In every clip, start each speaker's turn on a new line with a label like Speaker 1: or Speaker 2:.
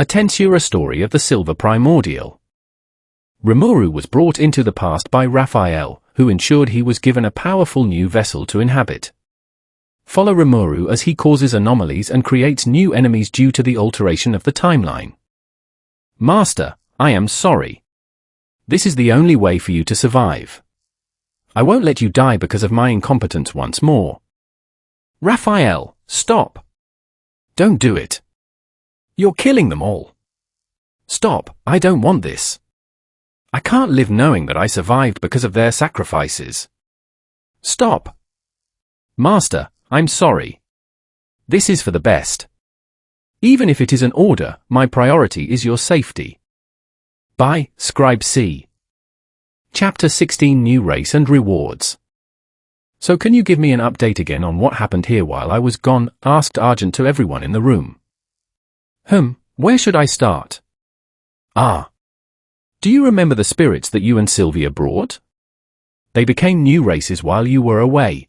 Speaker 1: A Tensura story of the Silver Primordial. Rimuru was brought into the past by Raphael, who ensured he was given a powerful new vessel to inhabit. Follow Rimuru as he causes anomalies and creates new enemies due to the alteration of the timeline. Master, I am sorry. This is the only way for you to survive. I won't let you die because of my incompetence once more. Raphael, stop. Don't do it. You're killing them all. Stop, I don't want this. I can't live knowing that I survived because of their sacrifices. Stop. Master, I'm sorry. This is for the best. Even if it is an order, my priority is your safety. By ScribeC. Chapter 16 New Race and Rewards. So can you give me an update again on what happened here while I was gone? Asked Argent to everyone in the room. Where should I start? Do you remember the spirits that you and Sylvia brought? They became new races while you were away.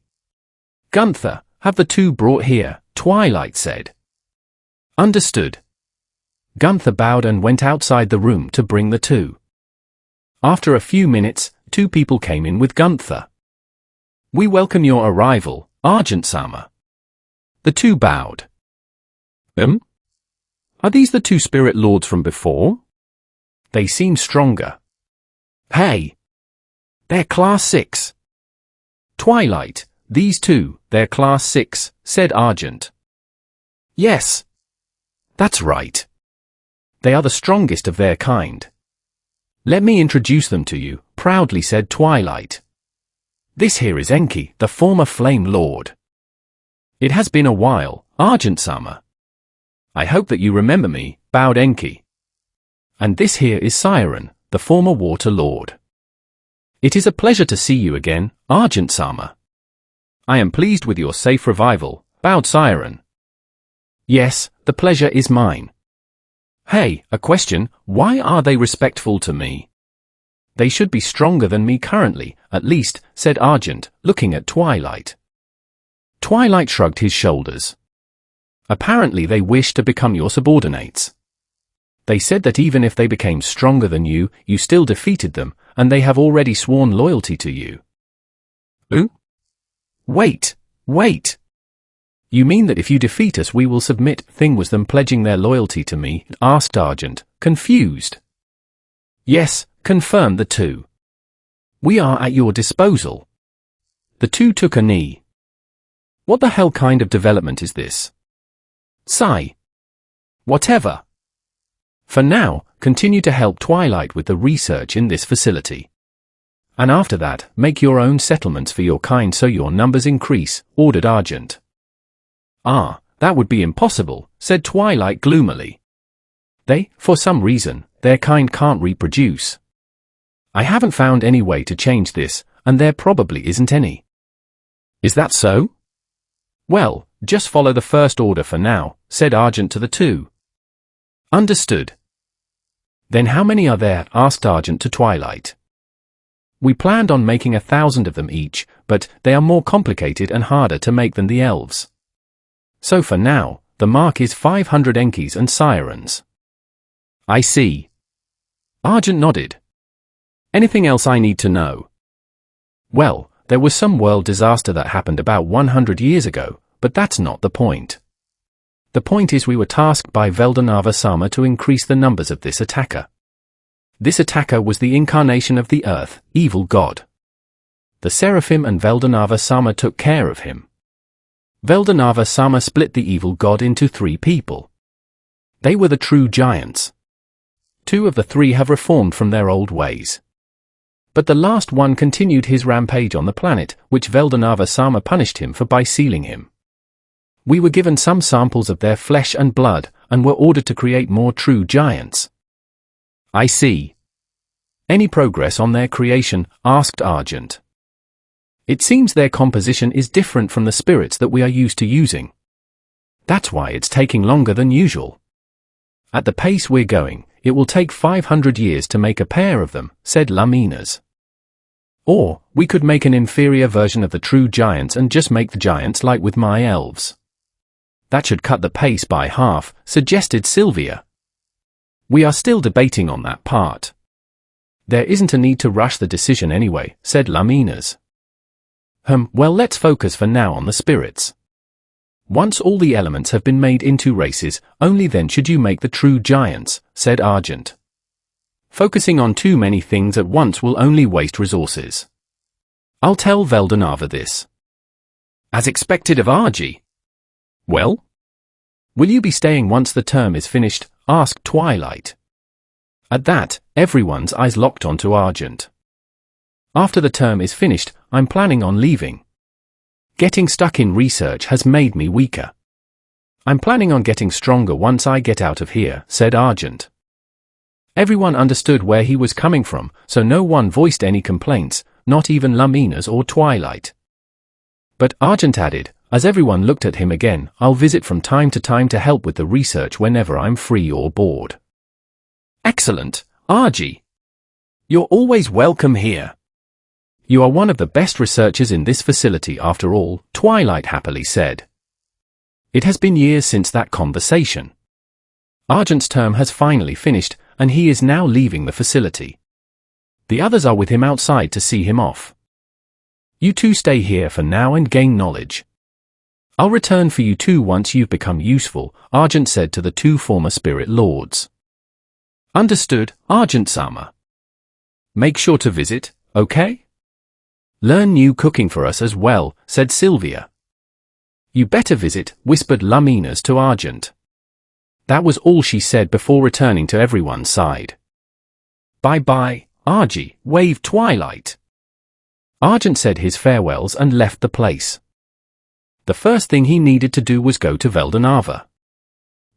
Speaker 1: Gunther, have the two brought here, Twilight said. Understood. Gunther bowed and went outside the room to bring the two. After a few minutes, two people came in with Gunther. We welcome your arrival, Argent-sama. The two bowed. Are these the two spirit lords from before? They seem stronger. Hey! They're class 6. Twilight, these two, they're class 6, said Argent. Yes. That's right. They are the strongest of their kind. Let me introduce them to you, proudly said Twilight. This here is Enki, the former Flame Lord. It has been a while, Argent-sama. I hope that you remember me, bowed Enki. And this here is Siren, the former Water Lord. It is a pleasure to see you again, Argent-sama. I am pleased with your safe revival, bowed Siren. Yes, the pleasure is mine. Hey, a question, why are they respectful to me? They should be stronger than me currently, at least, said Argent, looking at Twilight. Twilight shrugged his shoulders. Apparently they wish to become your subordinates. They said that even if they became stronger than you, you still defeated them, and they have already sworn loyalty to you. Wait. You mean that if you defeat us we will submit? Thing was them pledging their loyalty to me, asked Argent, confused. Yes, confirmed the two. We are at your disposal. The two took a knee. What the hell kind of development is this? Sigh. Whatever. For now, continue to help Twilight with the research in this facility. And after that, make your own settlements for your kind so your numbers increase, ordered Argent. That would be impossible, said Twilight gloomily. For some reason, their kind can't reproduce. I haven't found any way to change this, and there probably isn't any. Is that so? Well, just follow the first order for now, said Argent to the two. Understood. Then how many are there? Asked Argent to Twilight. We planned on making 1,000 of them each, but they are more complicated and harder to make than the elves. So for now, the mark is 500 Enkis and Sirens. I see. Argent nodded. Anything else I need to know? Well, there was some world disaster that happened about 100 years ago, but that's not the point. The point is we were tasked by Veldanava-sama to increase the numbers of this attacker. This attacker was the incarnation of the earth, evil god. The Seraphim and Veldanava-sama took care of him. Veldanava-sama split the evil god into 3 people. They were the true giants. 2 of the 3 have reformed from their old ways. But the last one continued his rampage on the planet, which Veldanava-sama punished him for by sealing him. We were given some samples of their flesh and blood, and were ordered to create more true giants. I see. Any progress on their creation? Asked Argent. It seems their composition is different from the spirits that we are used to using. That's why it's taking longer than usual. At the pace we're going, it will take 500 years to make a pair of them, said Laminas. Or, we could make an inferior version of the true giants and just make the giants like with my elves. That should cut the pace by half, suggested Sylvia. We are still debating on that part. There isn't a need to rush the decision anyway, said Laminas. Well, let's focus for now on the spirits. Once all the elements have been made into races, only then should you make the true giants, said Argent. Focusing on too many things at once will only waste resources. I'll tell Veldanava this. As expected of Argy. Well? Will you be staying once the term is finished? Asked Twilight. At that, everyone's eyes locked onto Argent. After the term is finished, I'm planning on leaving. Getting stuck in research has made me weaker. I'm planning on getting stronger once I get out of here, said Argent. Everyone understood where he was coming from, so no one voiced any complaints, not even Laminas or Twilight. But Argent added, as everyone looked at him again, I'll visit from time to time to help with the research whenever I'm free or bored. Excellent, Argy. You're always welcome here. You are one of the best researchers in this facility after all, Twilight happily said. It has been years since that conversation. Argent's term has finally finished, and he is now leaving the facility. The others are with him outside to see him off. You two stay here for now and gain knowledge. I'll return for you two once you've become useful, Argent said to the two former spirit lords. Understood, Argent-sama. Make sure to visit, okay? Learn new cooking for us as well, said Sylvia. You better visit, whispered Laminas to Argent. That was all she said before returning to everyone's side. Bye-bye, Argy, waved Twilight. Argent said his farewells and left the place. The first thing he needed to do was go to Veldanava.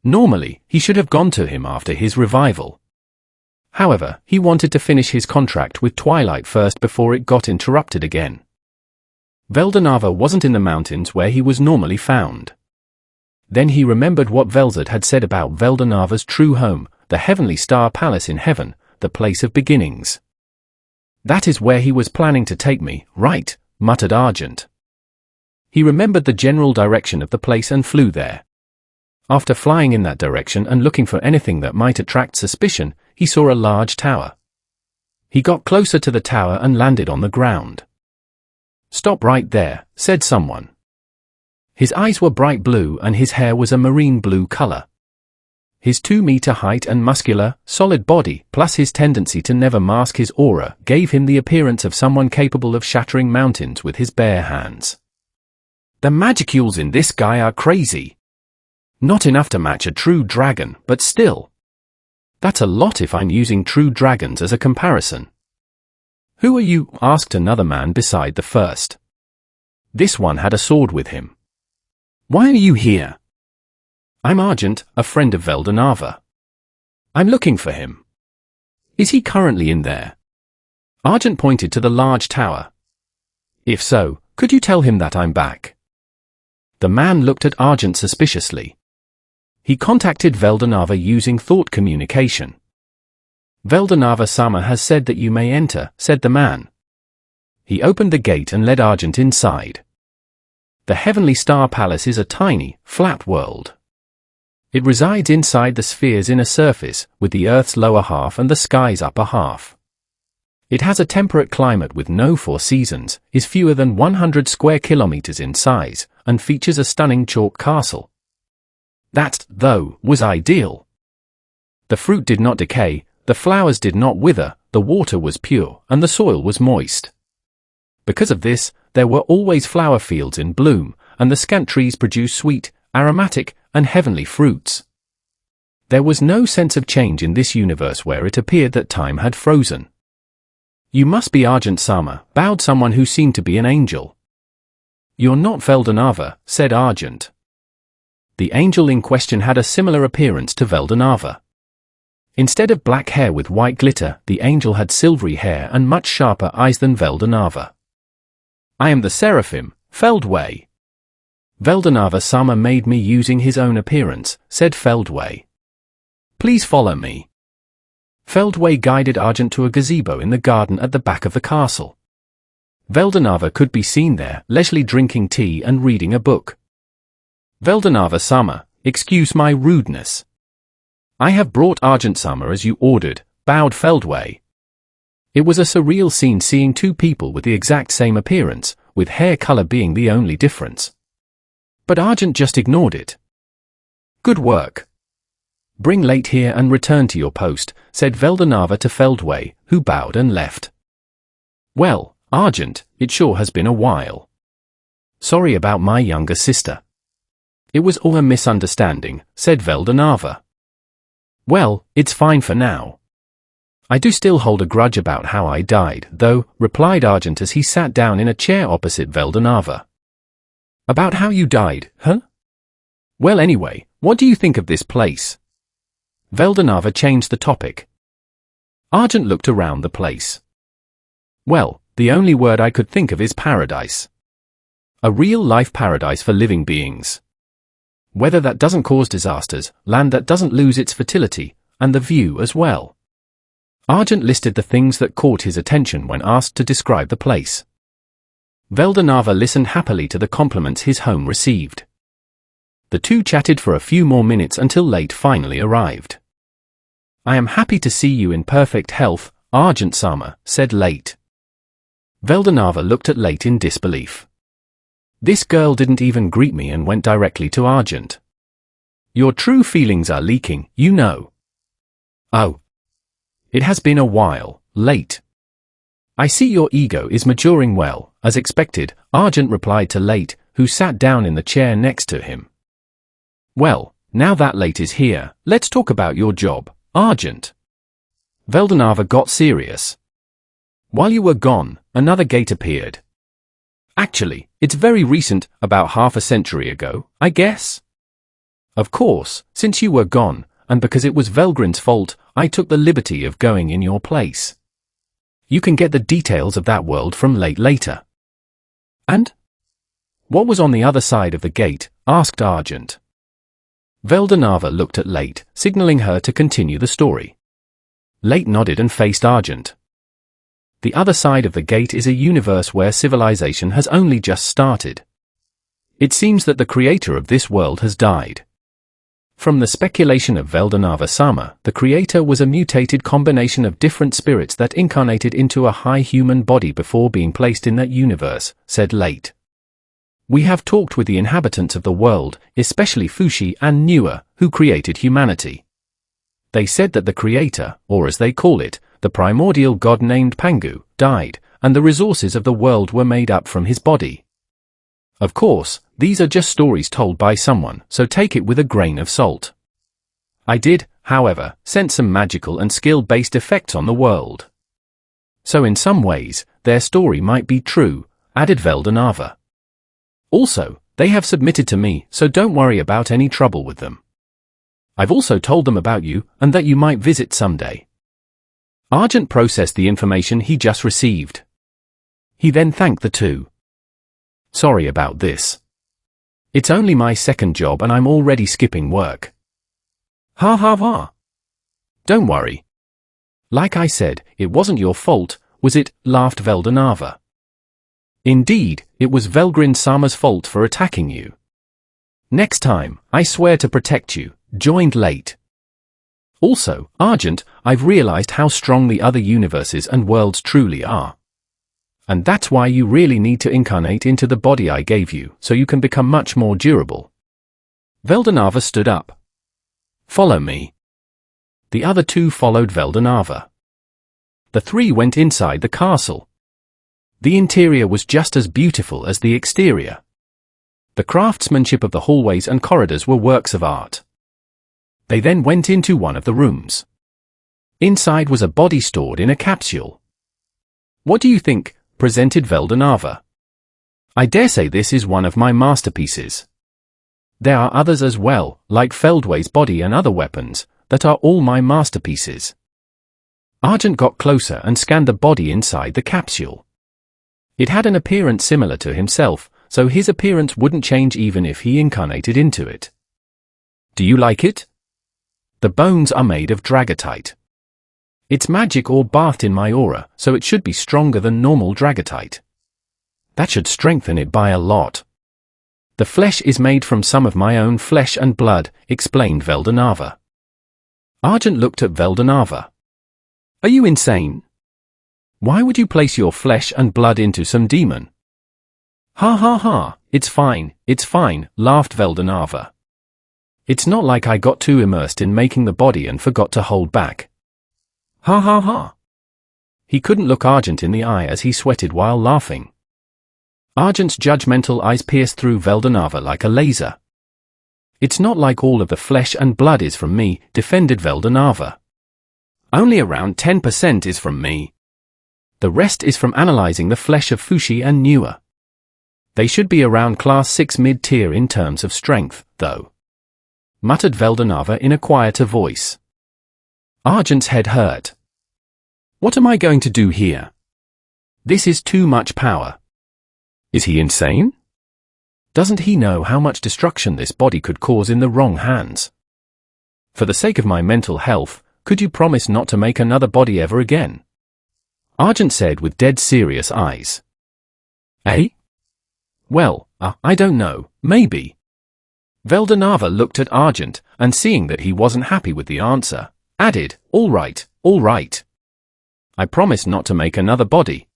Speaker 1: Normally, he should have gone to him after his revival. However, he wanted to finish his contract with Twilight first before it got interrupted again. Veldanava wasn't in the mountains where he was normally found. Then he remembered what Velzard had said about Veldanava's true home, the Heavenly Star Palace in heaven, the place of beginnings. That is where he was planning to take me, right, muttered Argent. He remembered the general direction of the place and flew there. After flying in that direction and looking for anything that might attract suspicion, he saw a large tower. He got closer to the tower and landed on the ground. Stop right there, said someone. His eyes were bright blue and his hair was a marine blue color. His 2-meter height and muscular, solid body, plus his tendency to never mask his aura, gave him the appearance of someone capable of shattering mountains with his bare hands. The magicules in this guy are crazy. Not enough to match a true dragon, but still. That's a lot if I'm using true dragons as a comparison. Who are you? Asked another man beside the first. This one had a sword with him. Why are you here? I'm Argent, a friend of Veldanava. I'm looking for him. Is he currently in there? Argent pointed to the large tower. If so, could you tell him that I'm back? The man looked at Argent suspiciously. He contacted Veldanava using thought communication. Veldanava-sama has said that you may enter, said the man. He opened the gate and led Argent inside. The Heavenly Star Palace is a tiny, flat world. It resides inside the sphere's inner surface, with the Earth's lower half and the sky's upper half. It has a temperate climate with no 4 seasons, is fewer than 100 square kilometers in size, and features a stunning chalk castle. That, though, was ideal. The fruit did not decay, the flowers did not wither, the water was pure, and the soil was moist. Because of this, there were always flower fields in bloom, and the scant trees produced sweet, aromatic, and heavenly fruits. There was no sense of change in this universe where it appeared that time had frozen. You must be Argent-sama, bowed someone who seemed to be an angel. You're not Veldanava, said Argent. The angel in question had a similar appearance to Veldanava. Instead of black hair with white glitter, the angel had silvery hair and much sharper eyes than Veldanava. I am the Seraphim, Feldway. Veldanava-sama made me using his own appearance, said Feldway. Please follow me. Feldway guided Argent to a gazebo in the garden at the back of the castle. Veldanava could be seen there, leisurely drinking tea and reading a book. Veldanava-sama, excuse my rudeness. I have brought Argent-sama as you ordered, bowed Feldway. It was a surreal scene seeing two people with the exact same appearance, with hair color being the only difference. But Argent just ignored it. Good work. Bring Late here and return to your post, said Veldanava to Feldway, who bowed and left. Well, Argent, it sure has been a while. Sorry about my younger sister. It was all a misunderstanding, said Veldanava. Well, it's fine for now. I do still hold a grudge about how I died, though, replied Argent as he sat down in a chair opposite Veldanava. About how you died, huh? Well anyway, what do you think of this place? Veldanava changed the topic. Argent looked around the place. Well, the only word I could think of is paradise. A real-life paradise for living beings. Weather that doesn't cause disasters, land that doesn't lose its fertility, and the view as well. Argent listed the things that caught his attention when asked to describe the place. Veldanava listened happily to the compliments his home received. The two chatted for a few more minutes until Late finally arrived. I am happy to see you in perfect health, Argent-sama, said Late. Veldanava looked at Late in disbelief. This girl didn't even greet me and went directly to Argent. Your true feelings are leaking, you know. Oh. It has been a while, Late. I see your ego is maturing well, as expected, Argent replied to Late, who sat down in the chair next to him. Well, now that Late is here, let's talk about your job, Argent. Veldanava got serious. While you were gone, another gate appeared. Actually, it's very recent, about half a century ago, I guess. Of course, since you were gone, and because it was Velgrin's fault, I took the liberty of going in your place. You can get the details of that world from Late later. And? What was on the other side of the gate? Asked Argent. Veldanava looked at Late, signaling her to continue the story. Late nodded and faced Argent. The other side of the gate is a universe where civilization has only just started. It seems that the creator of this world has died. From the speculation of Veldanava-sama, the creator was a mutated combination of different spirits that incarnated into a high human body before being placed in that universe, said Late. We have talked with the inhabitants of the world, especially Fushi and Nua, who created humanity. They said that the creator, or as they call it, the primordial god named Pangu, died, and the resources of the world were made up from his body. Of course, these are just stories told by someone, so take it with a grain of salt. I did, however, sense some magical and skill-based effects on the world. So in some ways, their story might be true, added Veldanava. Also, they have submitted to me, so don't worry about any trouble with them. I've also told them about you, and that you might visit someday. Argent processed the information he just received. He then thanked the two. Sorry about this. It's only my second job and I'm already skipping work. Ha ha ha. Don't worry. Like I said, it wasn't your fault, was it? Laughed Veldanava. Indeed, it was Velgrin-sama's fault for attacking you. Next time, I swear to protect you, joined Late. Also, Argent, I've realized how strong the other universes and worlds truly are. And that's why you really need to incarnate into the body I gave you, so you can become much more durable. Veldanava stood up. Follow me. The other two followed Veldanava. The three went inside the castle. The interior was just as beautiful as the exterior. The craftsmanship of the hallways and corridors were works of art. They then went into one of the rooms. Inside was a body stored in a capsule. What do you think? Presented Veldanava. I dare say this is one of my masterpieces. There are others as well, like Feldway's body and other weapons, that are all my masterpieces. Argent got closer and scanned the body inside the capsule. It had an appearance similar to himself, so his appearance wouldn't change even if he incarnated into it. Do you like it? The bones are made of dragotite. It's magic or bathed in my aura, so it should be stronger than normal dragotite. That should strengthen it by a lot. The flesh is made from some of my own flesh and blood, explained Veldanava. Argent looked at Veldanava. Are you insane? Why would you place your flesh and blood into some demon? Ha ha ha, it's fine, laughed Veldanava. It's not like I got too immersed in making the body and forgot to hold back. Ha ha ha. He couldn't look Argent in the eye as he sweated while laughing. Argent's judgmental eyes pierced through Veldanava like a laser. It's not like all of the flesh and blood is from me, defended Veldanava. Only around 10% is from me. The rest is from analyzing the flesh of Fushi and Nua. They should be around class 6 mid-tier in terms of strength, though, muttered Veldanava in a quieter voice. Argent's head hurt. What am I going to do here? This is too much power. Is he insane? Doesn't he know how much destruction this body could cause in the wrong hands? For the sake of my mental health, could you promise not to make another body ever again? Argent said with dead serious eyes. Eh? Well, I don't know, maybe. Veldanava looked at Argent, and seeing that he wasn't happy with the answer, added, all right. I promise not to make another body.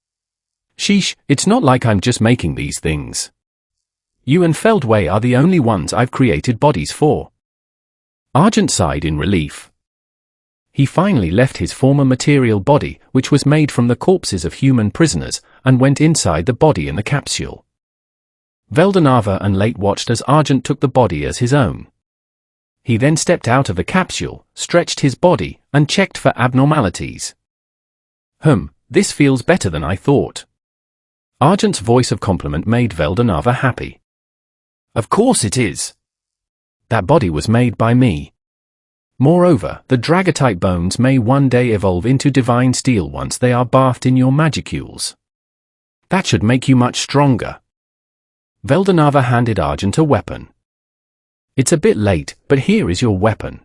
Speaker 1: Sheesh, it's not like I'm just making these things. You and Feldway are the only ones I've created bodies for. Argent sighed in relief. He finally left his former material body, which was made from the corpses of human prisoners, and went inside the body in the capsule. Veldanava and Late watched as Argent took the body as his own. He then stepped out of the capsule, stretched his body, and checked for abnormalities. This feels better than I thought. Argent's voice of compliment made Veldanava happy. Of course it is. That body was made by me. Moreover, the Dragotite bones may one day evolve into divine steel once they are bathed in your magicules. That should make you much stronger. Veldanava handed Argent a weapon. It's a bit late, but here is your weapon.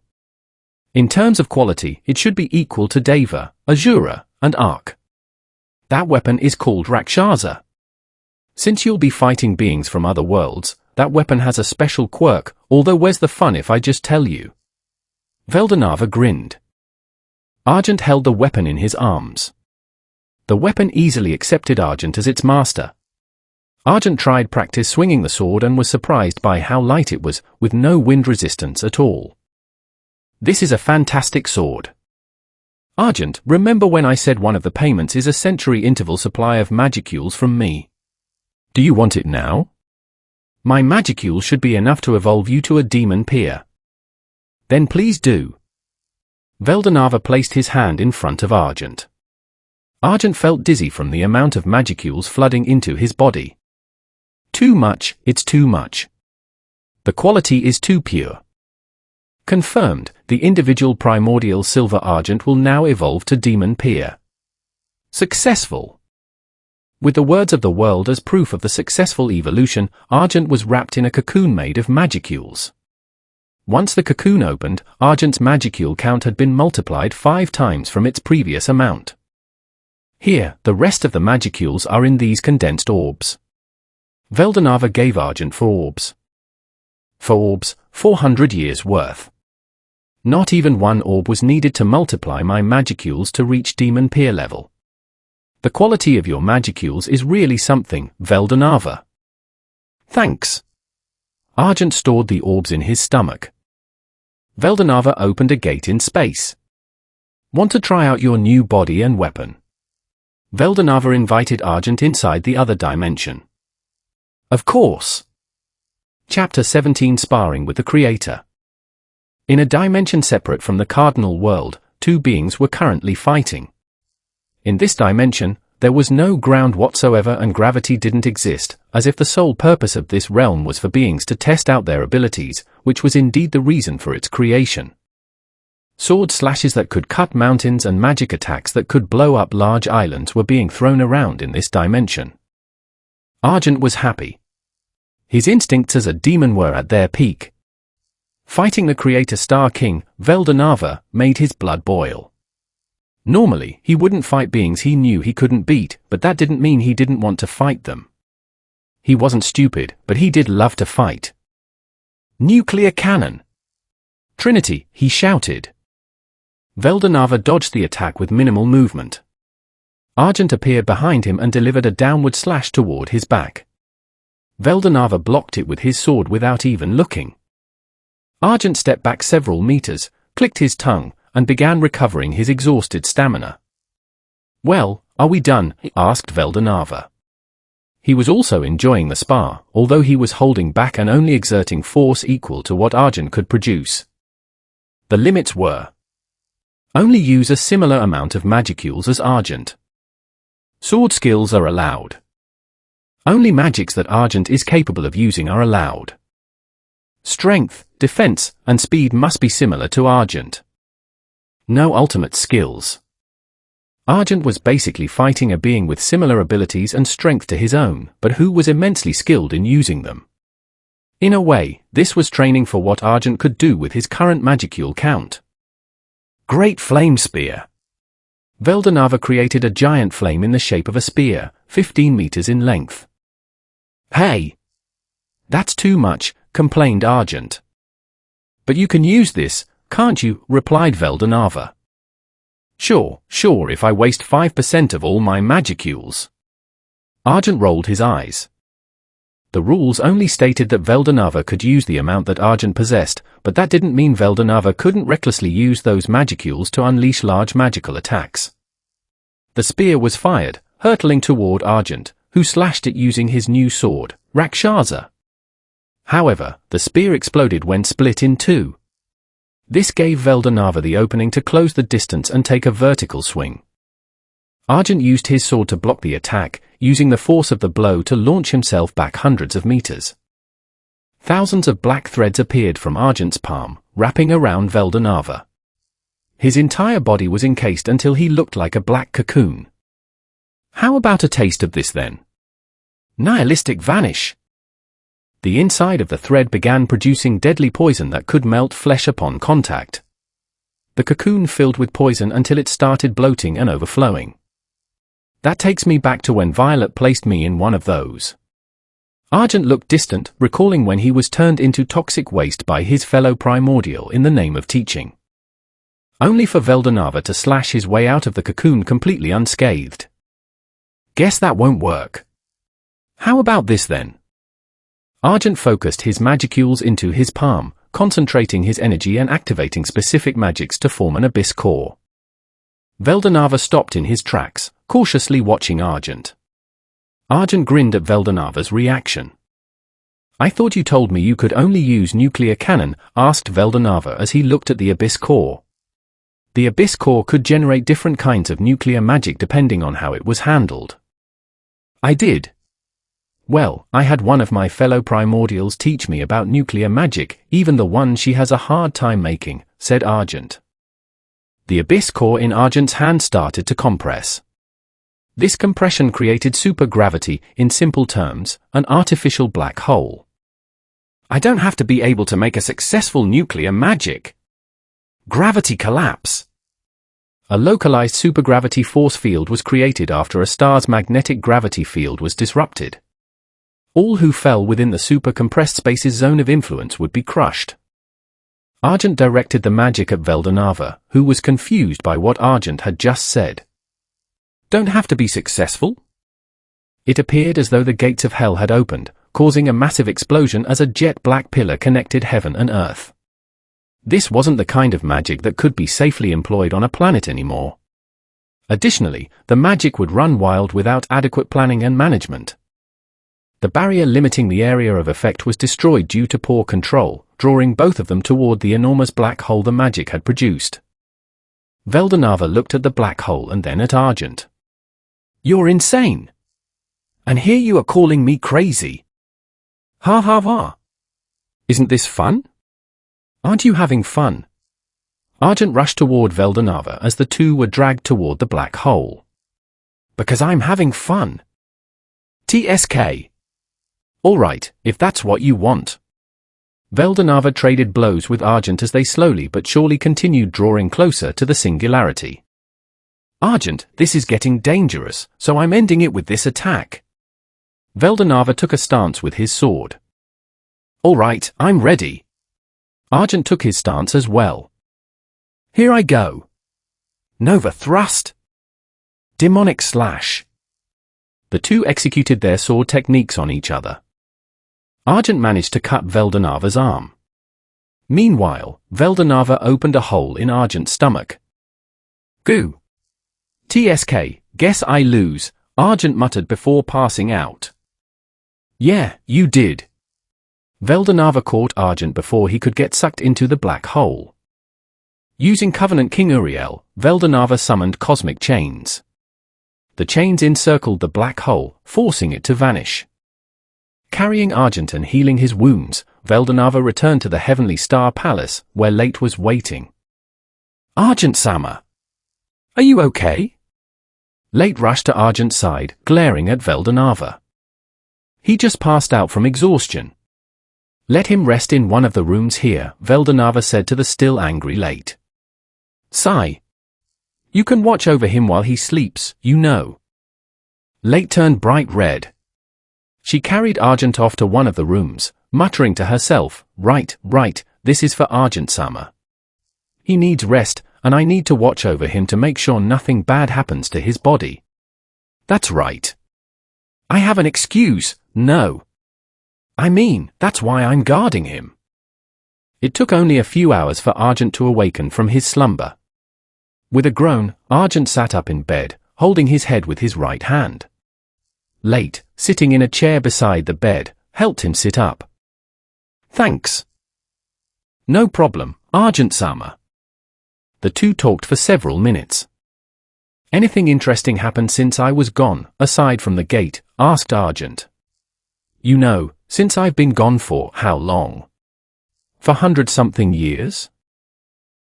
Speaker 1: In terms of quality, it should be equal to Deva, Azura, and Ark. That weapon is called Rakshasa. Since you'll be fighting beings from other worlds, that weapon has a special quirk, although where's the fun if I just tell you? Veldanava grinned. Argent held the weapon in his arms. The weapon easily accepted Argent as its master. Argent tried practice swinging the sword and was surprised by how light it was, with no wind resistance at all. This is a fantastic sword. Argent, remember when I said one of the payments is a century interval supply of magicules from me? Do you want it now? My magicule should be enough to evolve you to a demon peer. Then please do. Veldanava placed his hand in front of Argent. Argent felt dizzy from the amount of magicules flooding into his body. Too much, it's too much. The quality is too pure. Confirmed, the individual primordial Silver Argent will now evolve to demon peer. Successful. With the words of the world as proof of the successful evolution, Argent was wrapped in a cocoon made of magicules. Once the cocoon opened, Argent's magicule count had been multiplied 5 times from its previous amount. Here, the rest of the magicules are in these condensed orbs. Veldanava gave Argent 4 orbs. 4 orbs, 400 years worth. Not even 1 orb was needed to multiply my magicules to reach demon peer level. The quality of your magicules is really something, Veldanava. Thanks. Argent stored the orbs in his stomach. Veldanava opened a gate in space. Want to try out your new body and weapon? Veldanava invited Argent inside the other dimension. Of course. Chapter 17 Sparring with the Creator. In a dimension separate from the cardinal world, 2 beings were currently fighting. In this dimension, there was no ground whatsoever and gravity didn't exist, as if the sole purpose of this realm was for beings to test out their abilities, which was indeed the reason for its creation. Sword slashes that could cut mountains and magic attacks that could blow up large islands were being thrown around in this dimension. Argent was happy. His instincts as a demon were at their peak. Fighting the Creator Star King, Veldanava, made his blood boil. Normally, he wouldn't fight beings he knew he couldn't beat, but that didn't mean he didn't want to fight them. He wasn't stupid, but he did love to fight. Nuclear cannon! Trinity, he shouted. Veldanava dodged the attack with minimal movement. Argent appeared behind him and delivered a downward slash toward his back. Veldanava blocked it with his sword without even looking. Argent stepped back several meters, clicked his tongue, and began recovering his exhausted stamina. "Well, are we done?" asked Veldanava. He was also enjoying the spar, although he was holding back and only exerting force equal to what Argent could produce. The limits were: only use a similar amount of magicules as Argent. Sword skills are allowed. Only magics that Argent is capable of using are allowed. Strength, defense, and speed must be similar to Argent. No ultimate skills. Argent was basically fighting a being with similar abilities and strength to his own, but who was immensely skilled in using them. In a way, this was training for what Argent could do with his current magicule count. Great Flame Spear. Veldanava created a giant flame in the shape of a spear, 15 meters in length. "Hey! That's too much," complained Argent. "But you can use this, can't you?" replied Veldanava. Sure, if I waste 5% of all my magicules." Argent rolled his eyes. The rules only stated that Veldanava could use the amount that Argent possessed, but that didn't mean Veldanava couldn't recklessly use those magicules to unleash large magical attacks. The spear was fired, hurtling toward Argent, who slashed it using his new sword, Rakshasa. However, the spear exploded when split in two. This gave Veldanava the opening to close the distance and take a vertical swing. Argent used his sword to block the attack, using the force of the blow to launch himself back hundreds of meters. Thousands of black threads appeared from Argent's palm, wrapping around Veldanava. His entire body was encased until he looked like a black cocoon. "How about a taste of this then?" "Nihilistic Vanish." The inside of the thread began producing deadly poison that could melt flesh upon contact. The cocoon filled with poison until it started bloating and overflowing. "That takes me back to when Violet placed me in one of those." Argent looked distant, recalling when he was turned into toxic waste by his fellow Primordial in the name of teaching. Only for Veldanava to slash his way out of the cocoon completely unscathed. "Guess that won't work." "How about this then?" Argent focused his magicules into his palm, concentrating his energy and activating specific magics to form an abyss core. Veldanava stopped in his tracks, cautiously watching Argent. Argent grinned at Veldanava's reaction. "I thought you told me you could only use nuclear cannon," asked Veldanava as he looked at the abyss core. The abyss core could generate different kinds of nuclear magic depending on how it was handled. "I did. Well, I had one of my fellow Primordials teach me about nuclear magic, even the one she has a hard time making," said Argent. The abyss core in Argent's hand started to compress. This compression created supergravity, in simple terms, an artificial black hole. "I don't have to be able to make a successful nuclear magic." Gravity collapse. A localized supergravity force field was created after a star's magnetic gravity field was disrupted. All who fell within the super-compressed space's zone of influence would be crushed. Argent directed the magic at Veldanava, who was confused by what Argent had just said. "Don't have to be successful?" It appeared as though the gates of hell had opened, causing a massive explosion as a jet-black pillar connected heaven and earth. This wasn't the kind of magic that could be safely employed on a planet anymore. Additionally, the magic would run wild without adequate planning and management. The barrier limiting the area of effect was destroyed due to poor control, drawing both of them toward the enormous black hole the magic had produced. Veldanava looked at the black hole and then at Argent. "You're insane! And here you are calling me crazy! Ha ha ha! Isn't this fun? Aren't you having fun?" Argent rushed toward Veldanava as the two were dragged toward the black hole. "Because I'm having fun. TSK. All right, if that's what you want." Veldanava traded blows with Argent as they slowly but surely continued drawing closer to the singularity. "Argent, this is getting dangerous, so I'm ending it with this attack." Veldanava took a stance with his sword. "All right, I'm ready." Argent took his stance as well. "Here I go." Nova Thrust. Demonic Slash. The two executed their sword techniques on each other. Argent managed to cut Veldanava's arm. Meanwhile, Veldanava opened a hole in Argent's stomach. Goo. TSK, guess I lose, Argent muttered before passing out. Yeah, you did. Veldanava caught Argent before he could get sucked into the black hole. Using Covenant King Uriel, Veldanava summoned cosmic chains. The chains encircled the black hole, forcing it to vanish. Carrying Argent and healing his wounds, Veldanava returned to the Heavenly Star Palace, where Late was waiting. Argent-sama! Are you okay? Late rushed to Argent's side, glaring at Veldanava. He just passed out from exhaustion. Let him rest in one of the rooms here, Veldanava said to the still angry Late. Sigh. You can watch over him while he sleeps, you know. Late turned bright red. She carried Argent off to one of the rooms, muttering to herself, right, this is for Argent-sama. He needs rest, and I need to watch over him to make sure nothing bad happens to his body. That's right. I have an excuse, no. I mean, that's why I'm guarding him. It took only a few hours for Argent to awaken from his slumber. With a groan, Argent sat up in bed, holding his head with his right hand. Late, sitting in a chair beside the bed, helped him sit up. Thanks. No problem, Argent-sama. The two talked for several minutes. Anything interesting happened since I was gone, aside from the gate? Asked Argent. You know, since I've been gone for how long? For 100-something years?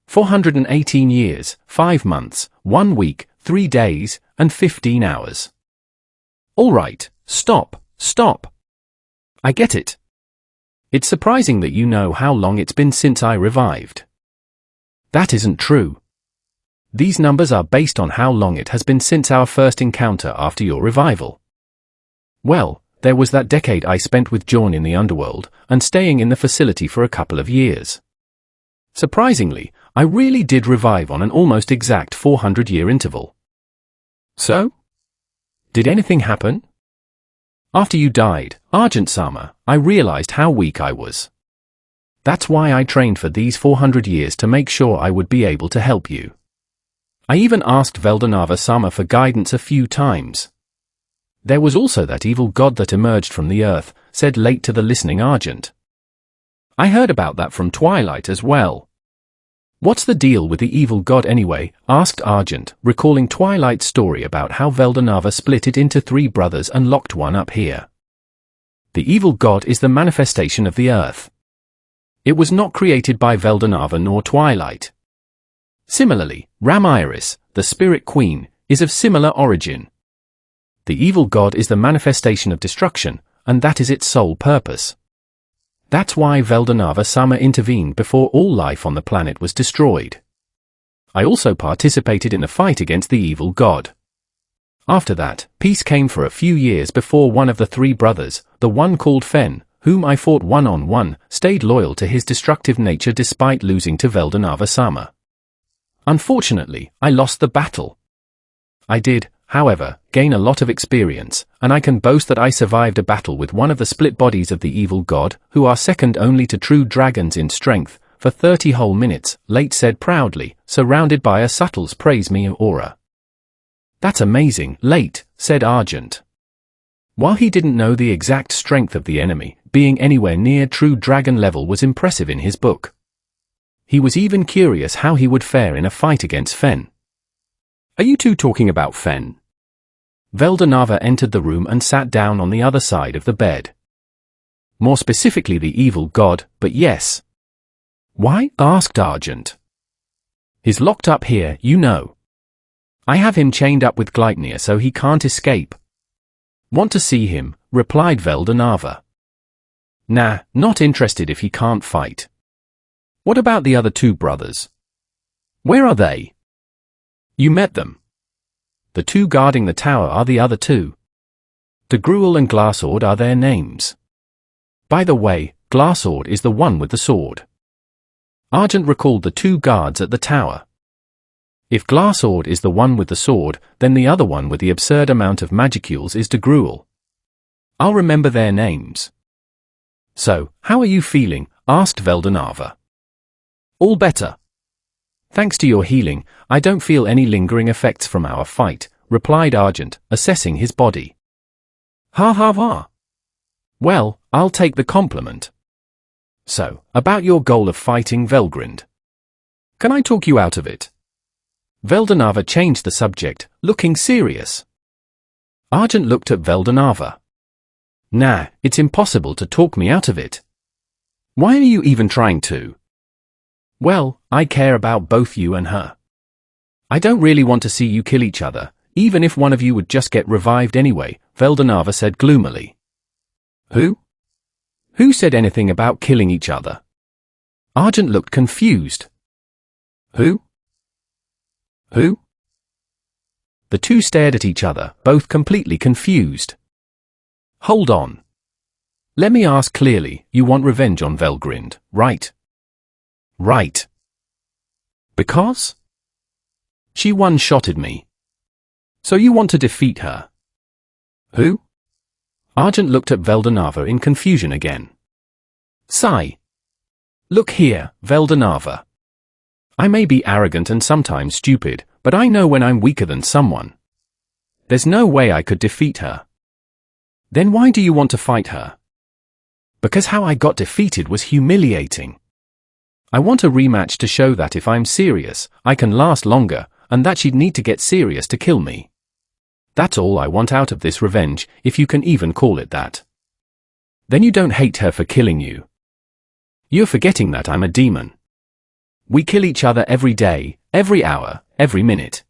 Speaker 1: 418 years, 5 months, 1 week, 3 days, and 15 hours. All right, stop. I get it. It's surprising that you know how long it's been since I revived. That isn't true. These numbers are based on how long it has been since our first encounter after your revival. Well, there was that decade I spent with Jorn in the underworld, and staying in the facility for a couple of years. Surprisingly, I really did revive on an almost exact 400-year interval. So? Did anything happen? After you died, Argent-sama, I realized how weak I was. That's why I trained for these 400 years to make sure I would be able to help you. I even asked Veldanava-sama for guidance a few times. There was also that evil god that emerged from the earth, said Late to the listening Argent. I heard about that from Twilight as well. What's the deal with the evil god anyway? Asked Argent, recalling Twilight's story about how Veldanava split it into 3 brothers and locked one up here. The evil god is the manifestation of the earth. It was not created by Veldanava nor Twilight. Similarly, Ramiris, the spirit queen, is of similar origin. The evil god is the manifestation of destruction, and that is its sole purpose. That's why Veldanava-sama intervened before all life on the planet was destroyed. I also participated in a fight against the evil god. After that, peace came for a few years before one of the 3 brothers, the one called Fen, whom I fought one-on-one, stayed loyal to his destructive nature despite losing to Veldanava-sama. Unfortunately, I lost the battle. I did, however, gain a lot of experience, and I can boast that I survived a battle with one of the split bodies of the evil god, who are second only to true dragons in strength, for 30 whole minutes, Late said proudly, surrounded by a subtle praise-me aura. That's amazing, Late, said Argent. While he didn't know the exact strength of the enemy, being anywhere near true dragon level was impressive in his book. He was even curious how he would fare in a fight against Fen. Are you two talking about Fen? Veldanava entered the room and sat down on the other side of the bed. More specifically the evil god, but yes. Why? Asked Argent. He's locked up here, you know. I have him chained up with Gleipnir so he can't escape. Want to see him? Replied Veldanava. Nah, not interested if he can't fight. What about the other 2 brothers? Where are they? You met them. The 2 guarding the tower are the other 2. De Gruel and Glassword are their names. By the way, Glassword is the one with the sword. Argent recalled the 2 guards at the tower. If Glassord is the one with the sword, then the other one with the absurd amount of magicules is de Gruel. I'll remember their names. So, how are you feeling? Asked Veldenava. All better. Thanks to your healing, I don't feel any lingering effects from our fight, replied Argent, assessing his body. Ha ha ha. Well, I'll take the compliment. So, about your goal of fighting Velgrind. Can I talk you out of it? Veldenava changed the subject, looking serious. Argent looked at Veldenava. Nah, it's impossible to talk me out of it. Why are you even trying to? Well, I care about both you and her. I don't really want to see you kill each other, even if one of you would just get revived anyway, Veldenava said gloomily. Who? Who said anything about killing each other? Argent looked confused. Who? Who? The two stared at each other, both completely confused. Hold on. Let me ask clearly, you want revenge on Velgrind, right? Right. Because? She one-shotted me. So you want to defeat her? Who? Argent looked at Veldenava in confusion again. Sigh. Look here, Veldenava. I may be arrogant and sometimes stupid, but I know when I'm weaker than someone. There's no way I could defeat her. Then why do you want to fight her? Because how I got defeated was humiliating. I want a rematch to show that if I'm serious, I can last longer, and that she'd need to get serious to kill me. That's all I want out of this revenge, if you can even call it that. Then you don't hate her for killing you. You're forgetting that I'm a demon. We kill each other every day, every hour, every minute.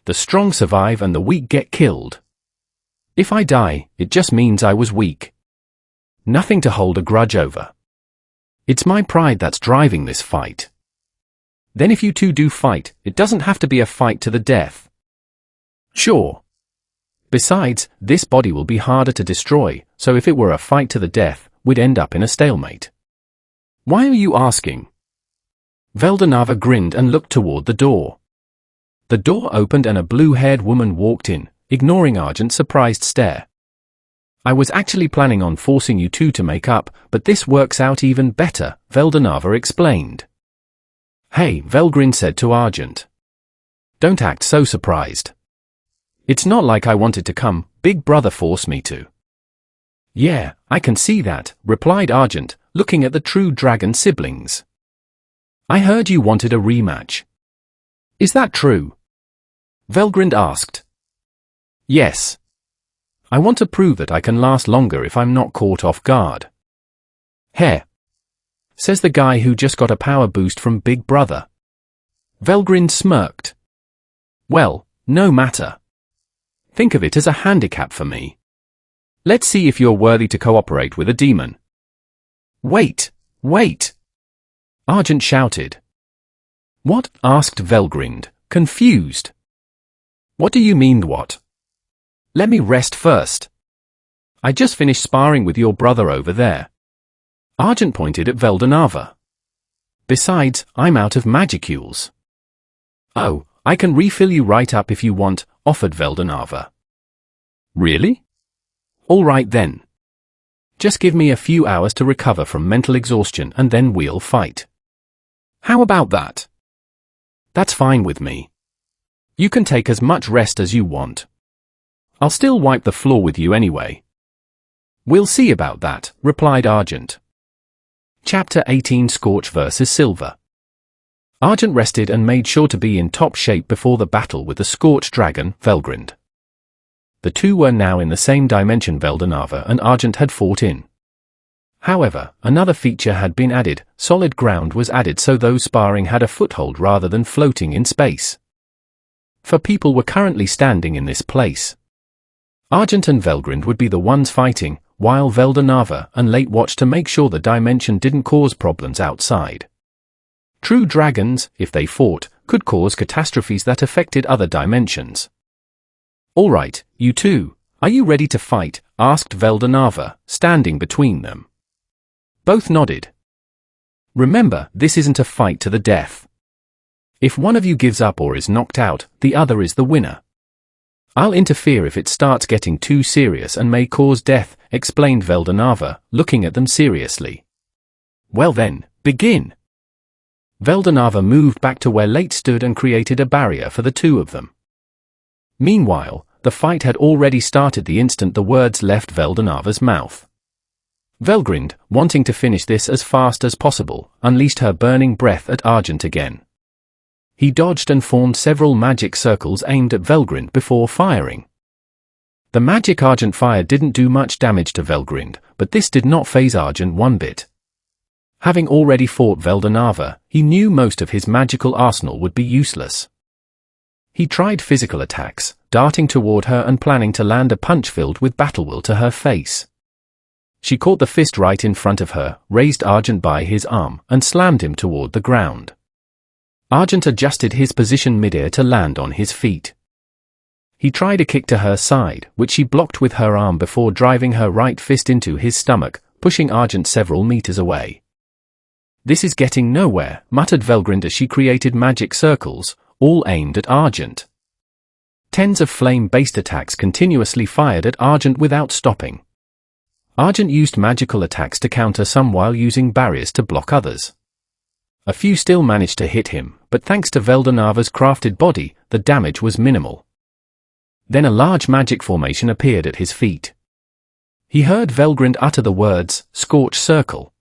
Speaker 1: The strong survive and the weak get killed. If I die, it just means I was weak. Nothing to hold a grudge over. It's my pride that's driving this fight. Then if you two do fight, it doesn't have to be a fight to the death. Sure. Besides, this body will be harder to destroy, so if it were a fight to the death, we'd end up in a stalemate. Why are you asking? Veldenava grinned and looked toward the door. The door opened and a blue-haired woman walked in, ignoring Argent's surprised stare. I was actually planning on forcing you two to make up, but this works out even better, Veldenava explained. Hey, Velgrind said to Argent. Don't act so surprised. It's not like I wanted to come, Big Brother forced me to. Yeah, I can see that, replied Argent, looking at the true dragon siblings. I heard you wanted a rematch. Is that true? Velgrind asked. Yes. I want to prove that I can last longer if I'm not caught off guard. Heh. Says the guy who just got a power boost from Big Brother. Velgrind smirked. Well, no matter. Think of it as a handicap for me. Let's see if you're worthy to cooperate with a demon. Wait, wait! Argent shouted. What? Asked Velgrind, confused. What do you mean what? Let me rest first. I just finished sparring with your brother over there. Argent pointed at Veldenava. Besides, I'm out of magicules. Oh, I can refill you right up if you want, offered Veldenava. Really? All right then. Just give me a few hours to recover from mental exhaustion and then we'll fight. How about that? That's fine with me. You can take as much rest as you want. I'll still wipe the floor with you anyway. We'll see about that, replied Argent. Chapter 18 Scorch vs. Silver. Argent rested and made sure to be in top shape before the battle with the Scorch dragon, Velgrind. The two were now in the same dimension Veldenava and Argent had fought in. However, another feature had been added, solid ground was added so those sparring had a foothold rather than floating in space. For people were currently standing in this place. Argent and Velgrind would be the ones fighting, while Veldenava and Late watched to make sure the dimension didn't cause problems outside. True dragons, if they fought, could cause catastrophes that affected other dimensions. All right, you two, are you ready to fight? Asked Veldenava, standing between them. Both nodded. Remember, this isn't a fight to the death. If one of you gives up or is knocked out, the other is the winner. I'll interfere if it starts getting too serious and may cause death, explained Veldanava, looking at them seriously. Well then, begin. Veldanava moved back to where Late stood and created a barrier for the two of them. Meanwhile, the fight had already started the instant the words left Veldanava's mouth. Velgrind, wanting to finish this as fast as possible, unleashed her burning breath at Argent again. He dodged and formed several magic circles aimed at Velgrind before firing. The magic Argent fire didn't do much damage to Velgrind, but this did not faze Argent one bit. Having already fought Veldanava, he knew most of his magical arsenal would be useless. He tried physical attacks, darting toward her and planning to land a punch filled with battle will to her face. She caught the fist right in front of her, raised Argent by his arm, and slammed him toward the ground. Argent adjusted his position midair to land on his feet. He tried a kick to her side, which she blocked with her arm before driving her right fist into his stomach, pushing Argent several meters away. This is getting nowhere, muttered Velgrind as she created magic circles, all aimed at Argent. Tens of flame-based attacks continuously fired at Argent without stopping. Argent used magical attacks to counter some while using barriers to block others. A few still managed to hit him, but thanks to Veldanava's crafted body, the damage was minimal. Then a large magic formation appeared at his feet. He heard Velgrind utter the words, "Scorch Circle."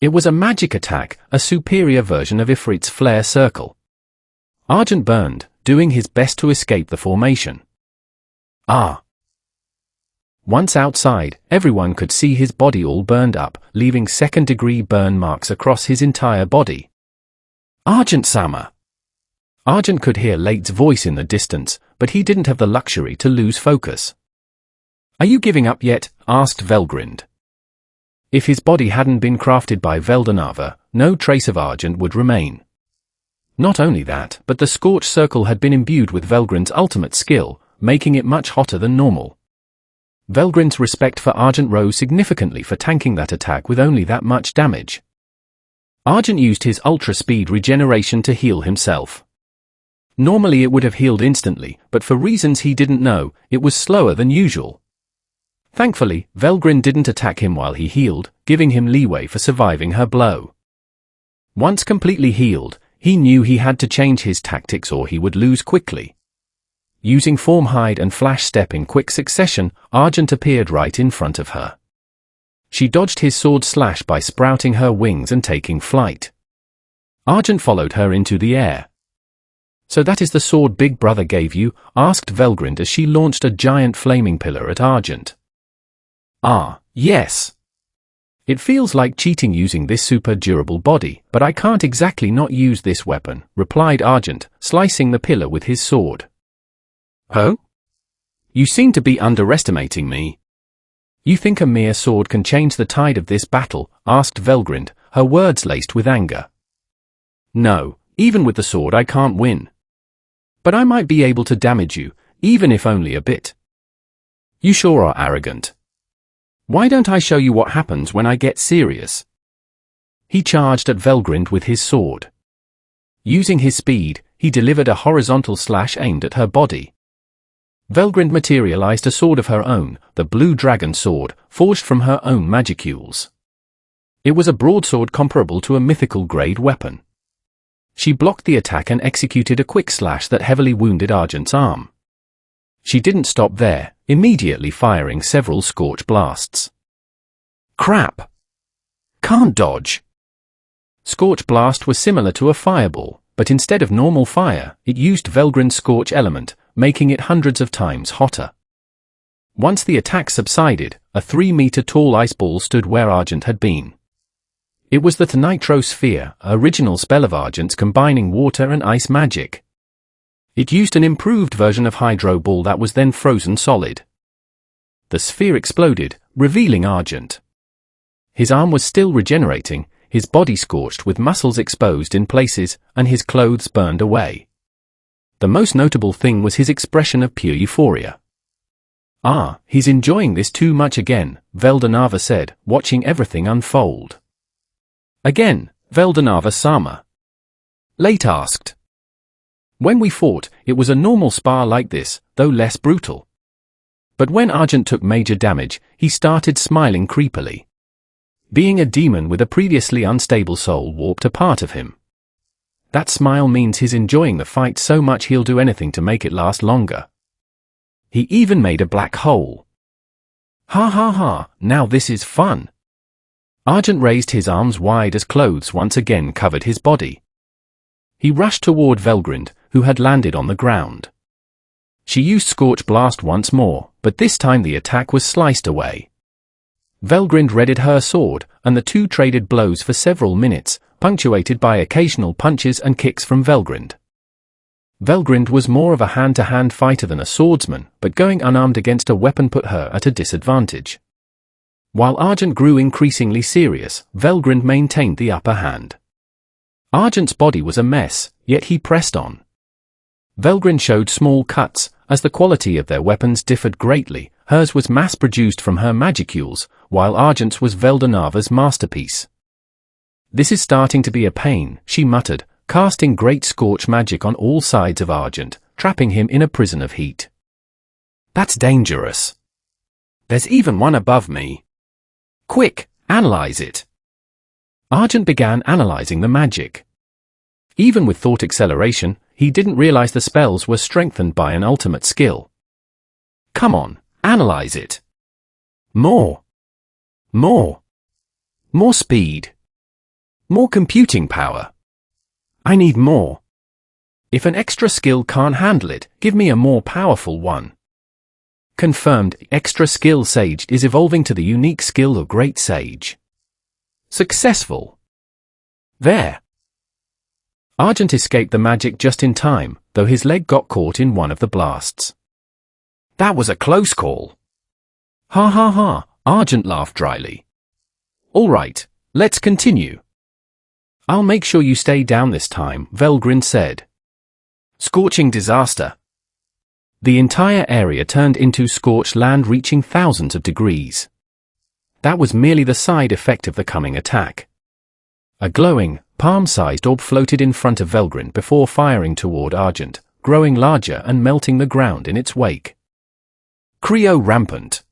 Speaker 1: It was a magic attack, a superior version of Ifrit's Flare Circle. Argent burned, doing his best to escape the formation. Ah! Once outside, everyone could see his body all burned up, leaving second-degree burn marks across his entire body. Argent-sama! Argent could hear Late's voice in the distance, but he didn't have the luxury to lose focus. Are you giving up yet? Asked Velgrind. If his body hadn't been crafted by Veldanava, no trace of Argent would remain. Not only that, but the Scorch Circle had been imbued with Velgrind's ultimate skill, making it much hotter than normal. Velgrind's respect for Argent rose significantly for tanking that attack with only that much damage. Argent used his ultra-speed regeneration to heal himself. Normally it would have healed instantly, but for reasons he didn't know, it was slower than usual. Thankfully, Velgrind didn't attack him while he healed, giving him leeway for surviving her blow. Once completely healed, he knew he had to change his tactics or he would lose quickly. Using Form Hide and Flash Step in quick succession, Argent appeared right in front of her. She dodged his sword slash by sprouting her wings and taking flight. Argent followed her into the air. So that is the sword Big Brother gave you? Asked Velgrind as she launched a giant flaming pillar at Argent. Ah, yes. It feels like cheating using this super durable body, but I can't exactly not use this weapon, replied Argent, slicing the pillar with his sword. Oh? You seem to be underestimating me. You think a mere sword can change the tide of this battle? Asked Velgrind, her words laced with anger. No, even with the sword I can't win. But I might be able to damage you, even if only a bit. You sure are arrogant. Why don't I show you what happens when I get serious? He charged at Velgrind with his sword. Using his speed, he delivered a horizontal slash aimed at her body. Velgrind materialized a sword of her own, the Blue Dragon Sword, forged from her own magicules. It was a broadsword comparable to a mythical-grade weapon. She blocked the attack and executed a quick slash that heavily wounded Argent's arm. She didn't stop there, immediately firing several scorch blasts. Crap! Can't dodge! Scorch Blast was similar to a fireball, but instead of normal fire, it used Velgrind's Scorch element, making it hundreds of times hotter. Once the attack subsided, a 3-meter-tall ice ball stood where Argent had been. It was the Nitro Sphere, a original spell of Argent's combining water and ice magic. It used an improved version of Hydro Ball that was then frozen solid. The sphere exploded, revealing Argent. His arm was still regenerating, his body scorched with muscles exposed in places, and his clothes burned away. The most notable thing was his expression of pure euphoria. Ah, he's enjoying this too much again, Veldanava said, watching everything unfold. Again, Veldanava-sama. Late asked. When we fought, it was a normal spar like this, though less brutal. But when Argent took major damage, he started smiling creepily. Being a demon with a previously unstable soul warped a part of him. That smile means he's enjoying the fight so much he'll do anything to make it last longer. He even made a black hole. Ha ha ha, now this is fun. Argent raised his arms wide as clothes once again covered his body. He rushed toward Velgrind, who had landed on the ground. She used Scorch Blast once more, but this time the attack was sliced away. Velgrind readied her sword, and the two traded blows for several minutes, punctuated by occasional punches and kicks from Velgrind. Velgrind was more of a hand-to-hand fighter than a swordsman, but going unarmed against a weapon put her at a disadvantage. While Argent grew increasingly serious, Velgrind maintained the upper hand. Argent's body was a mess, yet he pressed on. Velgrind showed small cuts, as the quality of their weapons differed greatly. Hers was mass-produced from her magicules, while Argent's was Veldanava's masterpiece. This is starting to be a pain, she muttered, casting great scorch magic on all sides of Argent, trapping him in a prison of heat. That's dangerous. There's even one above me. Quick, analyze it. Argent began analyzing the magic. Even with thought acceleration, he didn't realize the spells were strengthened by an ultimate skill. Come on, analyze it. More. More. More speed. More computing power. I need more. If an extra skill can't handle it, give me a more powerful one. Confirmed, extra skill Sage is evolving to the unique skill of Great Sage. Successful. There. Argent escaped the magic just in time, though his leg got caught in one of the blasts. That was a close call. Ha ha ha, Argent laughed dryly. All right, let's continue. I'll make sure you stay down this time, Velgrind said. Scorching disaster. The entire area turned into scorched land reaching thousands of degrees. That was merely the side effect of the coming attack. A glowing, palm-sized orb floated in front of Velgrind before firing toward Argent, growing larger and melting the ground in its wake. Creo rampant.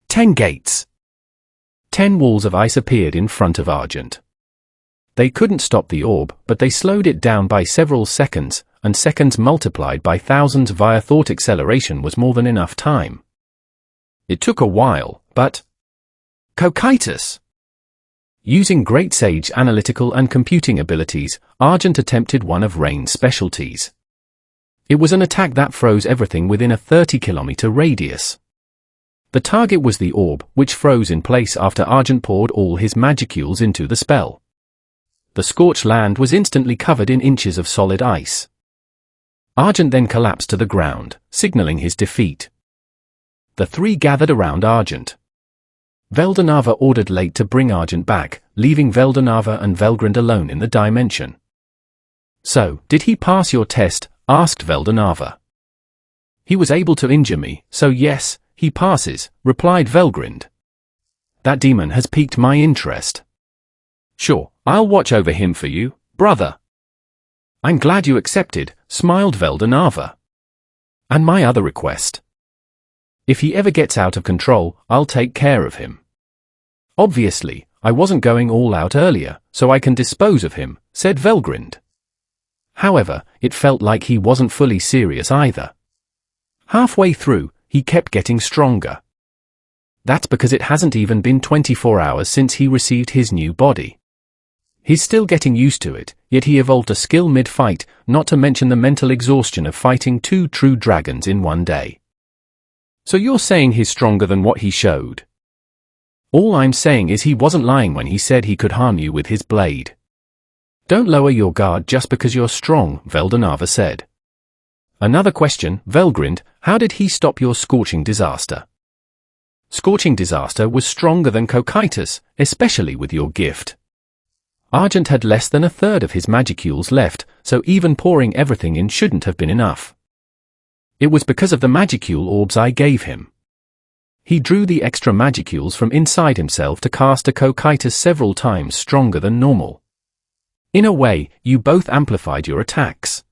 Speaker 1: 10 gates. 10 walls of ice appeared in front of Argent. They couldn't stop the orb, but they slowed it down by several seconds, and seconds multiplied by thousands via thought acceleration was more than enough time. It took a while, but... Cocytus! Using Great Sage analytical and computing abilities, Argent attempted one of Rain's specialties. It was an attack that froze everything within a 30-kilometer radius. The target was the orb, which froze in place after Argent poured all his magicules into the spell. The scorched land was instantly covered in inches of solid ice. Argent then collapsed to the ground, signaling his defeat. The three gathered around Argent. Veldanava ordered Late to bring Argent back, leaving Veldanava and Velgrind alone in the dimension. So, did he pass your test? Asked Veldanava. He was able to injure me, so yes, he passes, replied Velgrind. That demon has piqued my interest. Sure, I'll watch over him for you, brother. I'm glad you accepted, smiled Veldanava. And my other request. If he ever gets out of control, I'll take care of him. Obviously, I wasn't going all out earlier, so I can dispose of him, said Velgrind. However, it felt like he wasn't fully serious either. Halfway through, he kept getting stronger. That's because it hasn't even been 24 hours since he received his new body. He's still getting used to it, yet he evolved a skill mid-fight, not to mention the mental exhaustion of fighting 2 true dragons in one day. So you're saying he's stronger than what he showed? All I'm saying is he wasn't lying when he said he could harm you with his blade. Don't lower your guard just because you're strong, Veldanava said. Another question, Velgrind, how did he stop your scorching disaster? Scorching disaster was stronger than Cocytus, especially with your gift. Argent had less than a third of his magicules left, so even pouring everything in shouldn't have been enough. It was because of the magicule orbs I gave him. He drew the extra magicules from inside himself to cast a Cocytus several times stronger than normal. In a way, you both amplified your attacks.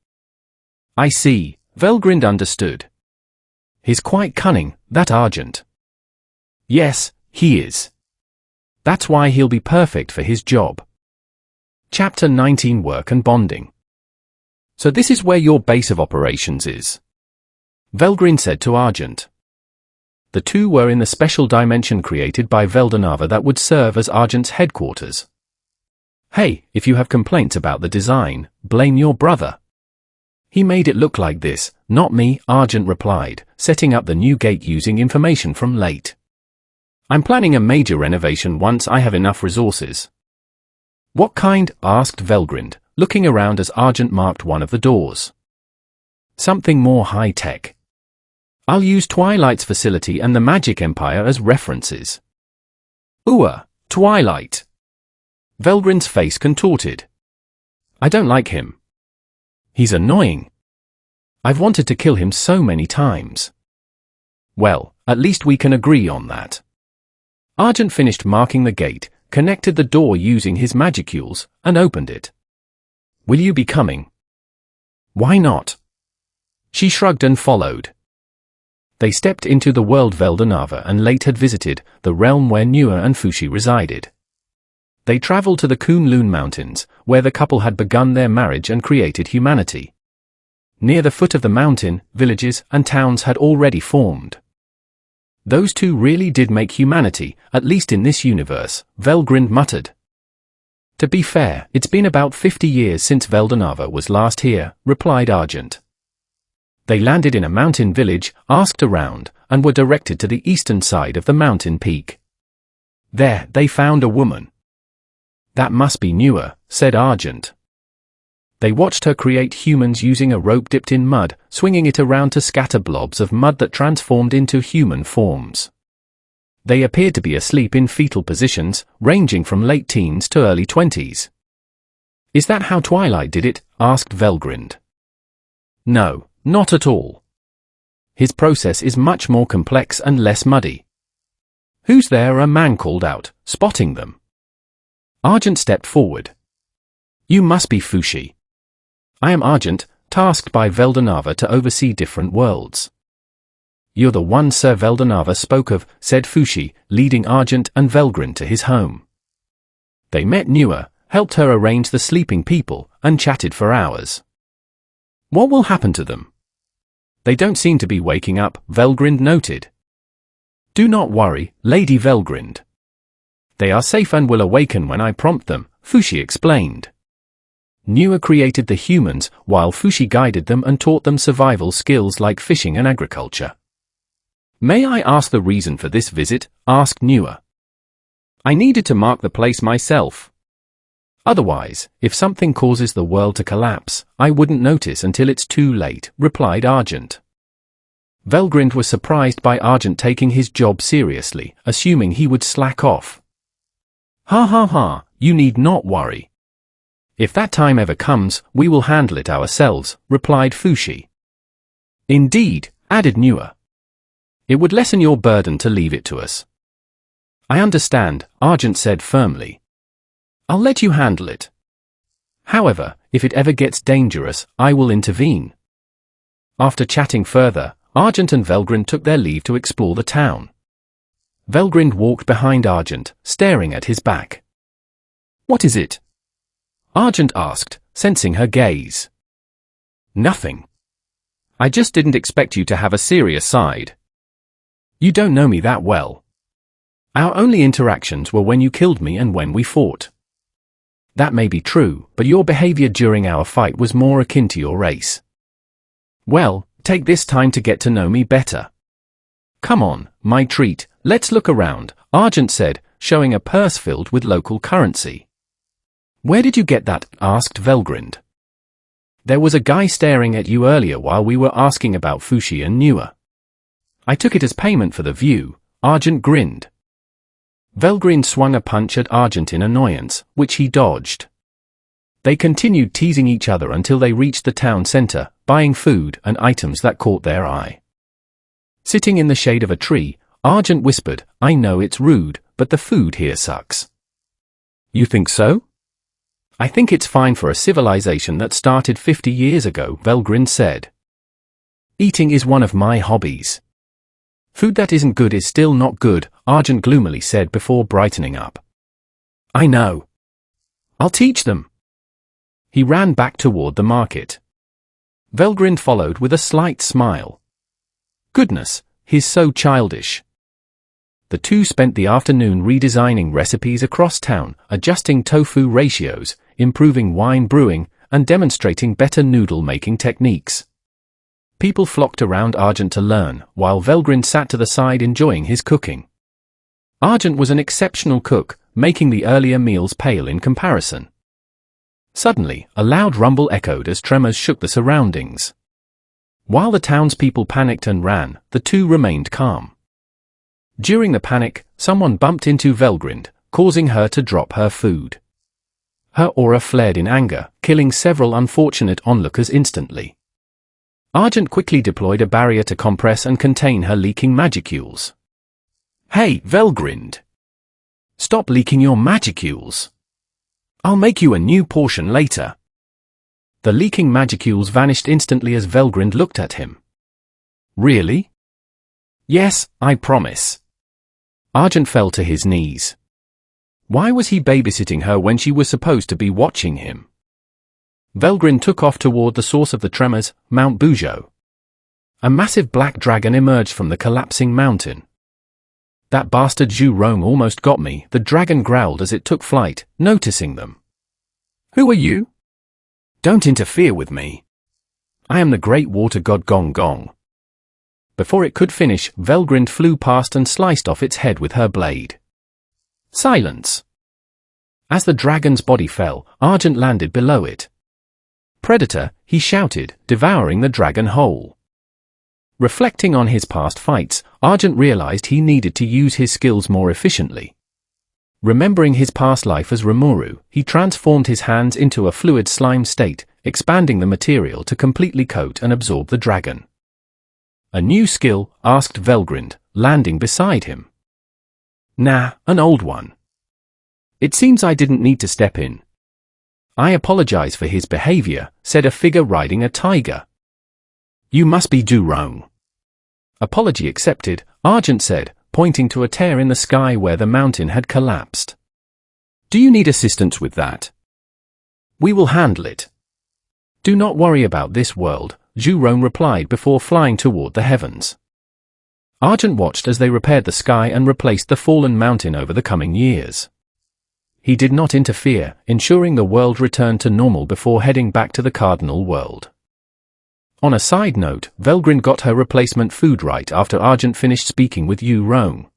Speaker 1: I see, Velgrind understood. He's quite cunning, that Argent. Yes, he is. That's why he'll be perfect for his job. Chapter 19 Work and Bonding. So this is where your base of operations is? Velgrind said to Argent. The two were in the special dimension created by Veldanava that would serve as Argent's headquarters. Hey, if you have complaints about the design, blame your brother. He made it look like this, not me, Argent replied, setting up the new gate using information from Late. I'm planning a major renovation once I have enough resources. What kind? Asked Velgrind, looking around as Argent marked one of the doors. Something more high-tech. I'll use Twilight's facility and the Magic Empire as references. Twilight. Velgrind's face contorted. I don't like him. He's annoying. I've wanted to kill him so many times. Well, at least we can agree on that. Argent finished marking the gate, connected the door using his magicules, and opened it. Will you be coming? Why not? She shrugged and followed. They stepped into the world Veldanava and Late had visited, the realm where Nua and Fushi resided. They traveled to the Kunlun Mountains, where the couple had begun their marriage and created humanity. Near the foot of the mountain, villages and towns had already formed. Those two really did make humanity, at least in this universe, Velgrind muttered. To be fair, it's been about 50 years since Veldanava was last here, replied Argent. They landed in a mountain village, asked around, and were directed to the eastern side of the mountain peak. There, they found a woman. That must be Nua, said Argent. They watched her create humans using a rope dipped in mud, swinging it around to scatter blobs of mud that transformed into human forms. They appeared to be asleep in fetal positions, ranging from late teens to early 20s. Is that how Twilight did it? Asked Velgrind. No, not at all. His process is much more complex and less muddy. Who's there? A man called out, spotting them. Argent stepped forward. You must be Fushi. I am Argent, tasked by Veldanava to oversee different worlds. You're the one Sir Veldanava spoke of, said Fushi, leading Argent and Velgrind to his home. They met Nua, helped her arrange the sleeping people, and chatted for hours. What will happen to them? They don't seem to be waking up, Velgrind noted. Do not worry, Lady Velgrind. They are safe and will awaken when I prompt them, Fushi explained. Nua created the humans, while Fushi guided them and taught them survival skills like fishing and agriculture. May I ask the reason for this visit? Asked Nua. I needed to mark the place myself. Otherwise, if something causes the world to collapse, I wouldn't notice until it's too late, replied Argent. Velgrind was surprised by Argent taking his job seriously, assuming he would slack off. Ha ha ha, you need not worry. If that time ever comes, we will handle it ourselves, replied Fushi. Indeed, added Nua. It would lessen your burden to leave it to us. I understand, Argent said firmly. I'll let you handle it. However, if it ever gets dangerous, I will intervene. After chatting further, Argent and Velgrind took their leave to explore the town. Velgrind walked behind Argent, staring at his back. What is it? Argent asked, sensing her gaze. Nothing. I just didn't expect you to have a serious side. You don't know me that well. Our only interactions were when you killed me and when we fought. That may be true, but your behavior during our fight was more akin to your race. Well, take this time to get to know me better. Come on, my treat, let's look around, Argent said, showing a purse filled with local currency. Where did you get that? Asked Velgrind. There was a guy staring at you earlier while we were asking about Fushi and Nua. I took it as payment for the view, Argent grinned. Velgrind swung a punch at Argent in annoyance, which he dodged. They continued teasing each other until they reached the town center, buying food and items that caught their eye. Sitting in the shade of a tree, Argent whispered, I know it's rude, but the food here sucks. You think so? I think it's fine for a civilization that started 50 years ago, Velgrind said. Eating is one of my hobbies. Food that isn't good is still not good, Argent gloomily said before brightening up. I know. I'll teach them. He ran back toward the market. Velgrind followed with a slight smile. Goodness, he's so childish. The two spent the afternoon redesigning recipes across town, adjusting tofu ratios, improving wine brewing, and demonstrating better noodle-making techniques. People flocked around Argent to learn, while Velgrind sat to the side enjoying his cooking. Argent was an exceptional cook, making the earlier meals pale in comparison. Suddenly, a loud rumble echoed as tremors shook the surroundings. While the townspeople panicked and ran, the two remained calm. During the panic, someone bumped into Velgrind, causing her to drop her food. Her aura flared in anger, killing several unfortunate onlookers instantly. Argent quickly deployed a barrier to compress and contain her leaking magicules. Hey, Velgrind! Stop leaking your magicules! I'll make you a new portion later. The leaking magicules vanished instantly as Velgrind looked at him. Really? Yes, I promise. Argent fell to his knees. Why was he babysitting her when she was supposed to be watching him? Velgrind took off toward the source of the tremors, Mount Bujo. A massive black dragon emerged from the collapsing mountain. That bastard Zhu Rong almost got me, the dragon growled as it took flight, noticing them. Who are you? Don't interfere with me. I am the great water god Gong Gong. Before it could finish, Velgrind flew past and sliced off its head with her blade. Silence! As the dragon's body fell, Argent landed below it. Predator, he shouted, devouring the dragon whole. Reflecting on his past fights, Argent realized he needed to use his skills more efficiently. Remembering his past life as Rimuru, he transformed his hands into a fluid slime state, expanding the material to completely coat and absorb the dragon. A new skill? Asked Velgrind, landing beside him. Nah, an old one. It seems I didn't need to step in. I apologize for his behavior, said a figure riding a tiger. You must be Zhu Rong. Apology accepted, Argent said, pointing to a tear in the sky where the mountain had collapsed. Do you need assistance with that? We will handle it. Do not worry about this world, Zhu Rong replied before flying toward the heavens. Argent watched as they repaired the sky and replaced the fallen mountain over the coming years. He did not interfere, ensuring the world returned to normal before heading back to the cardinal world. On a side note, Velgrind got her replacement food right after Argent finished speaking with Zhu Rong.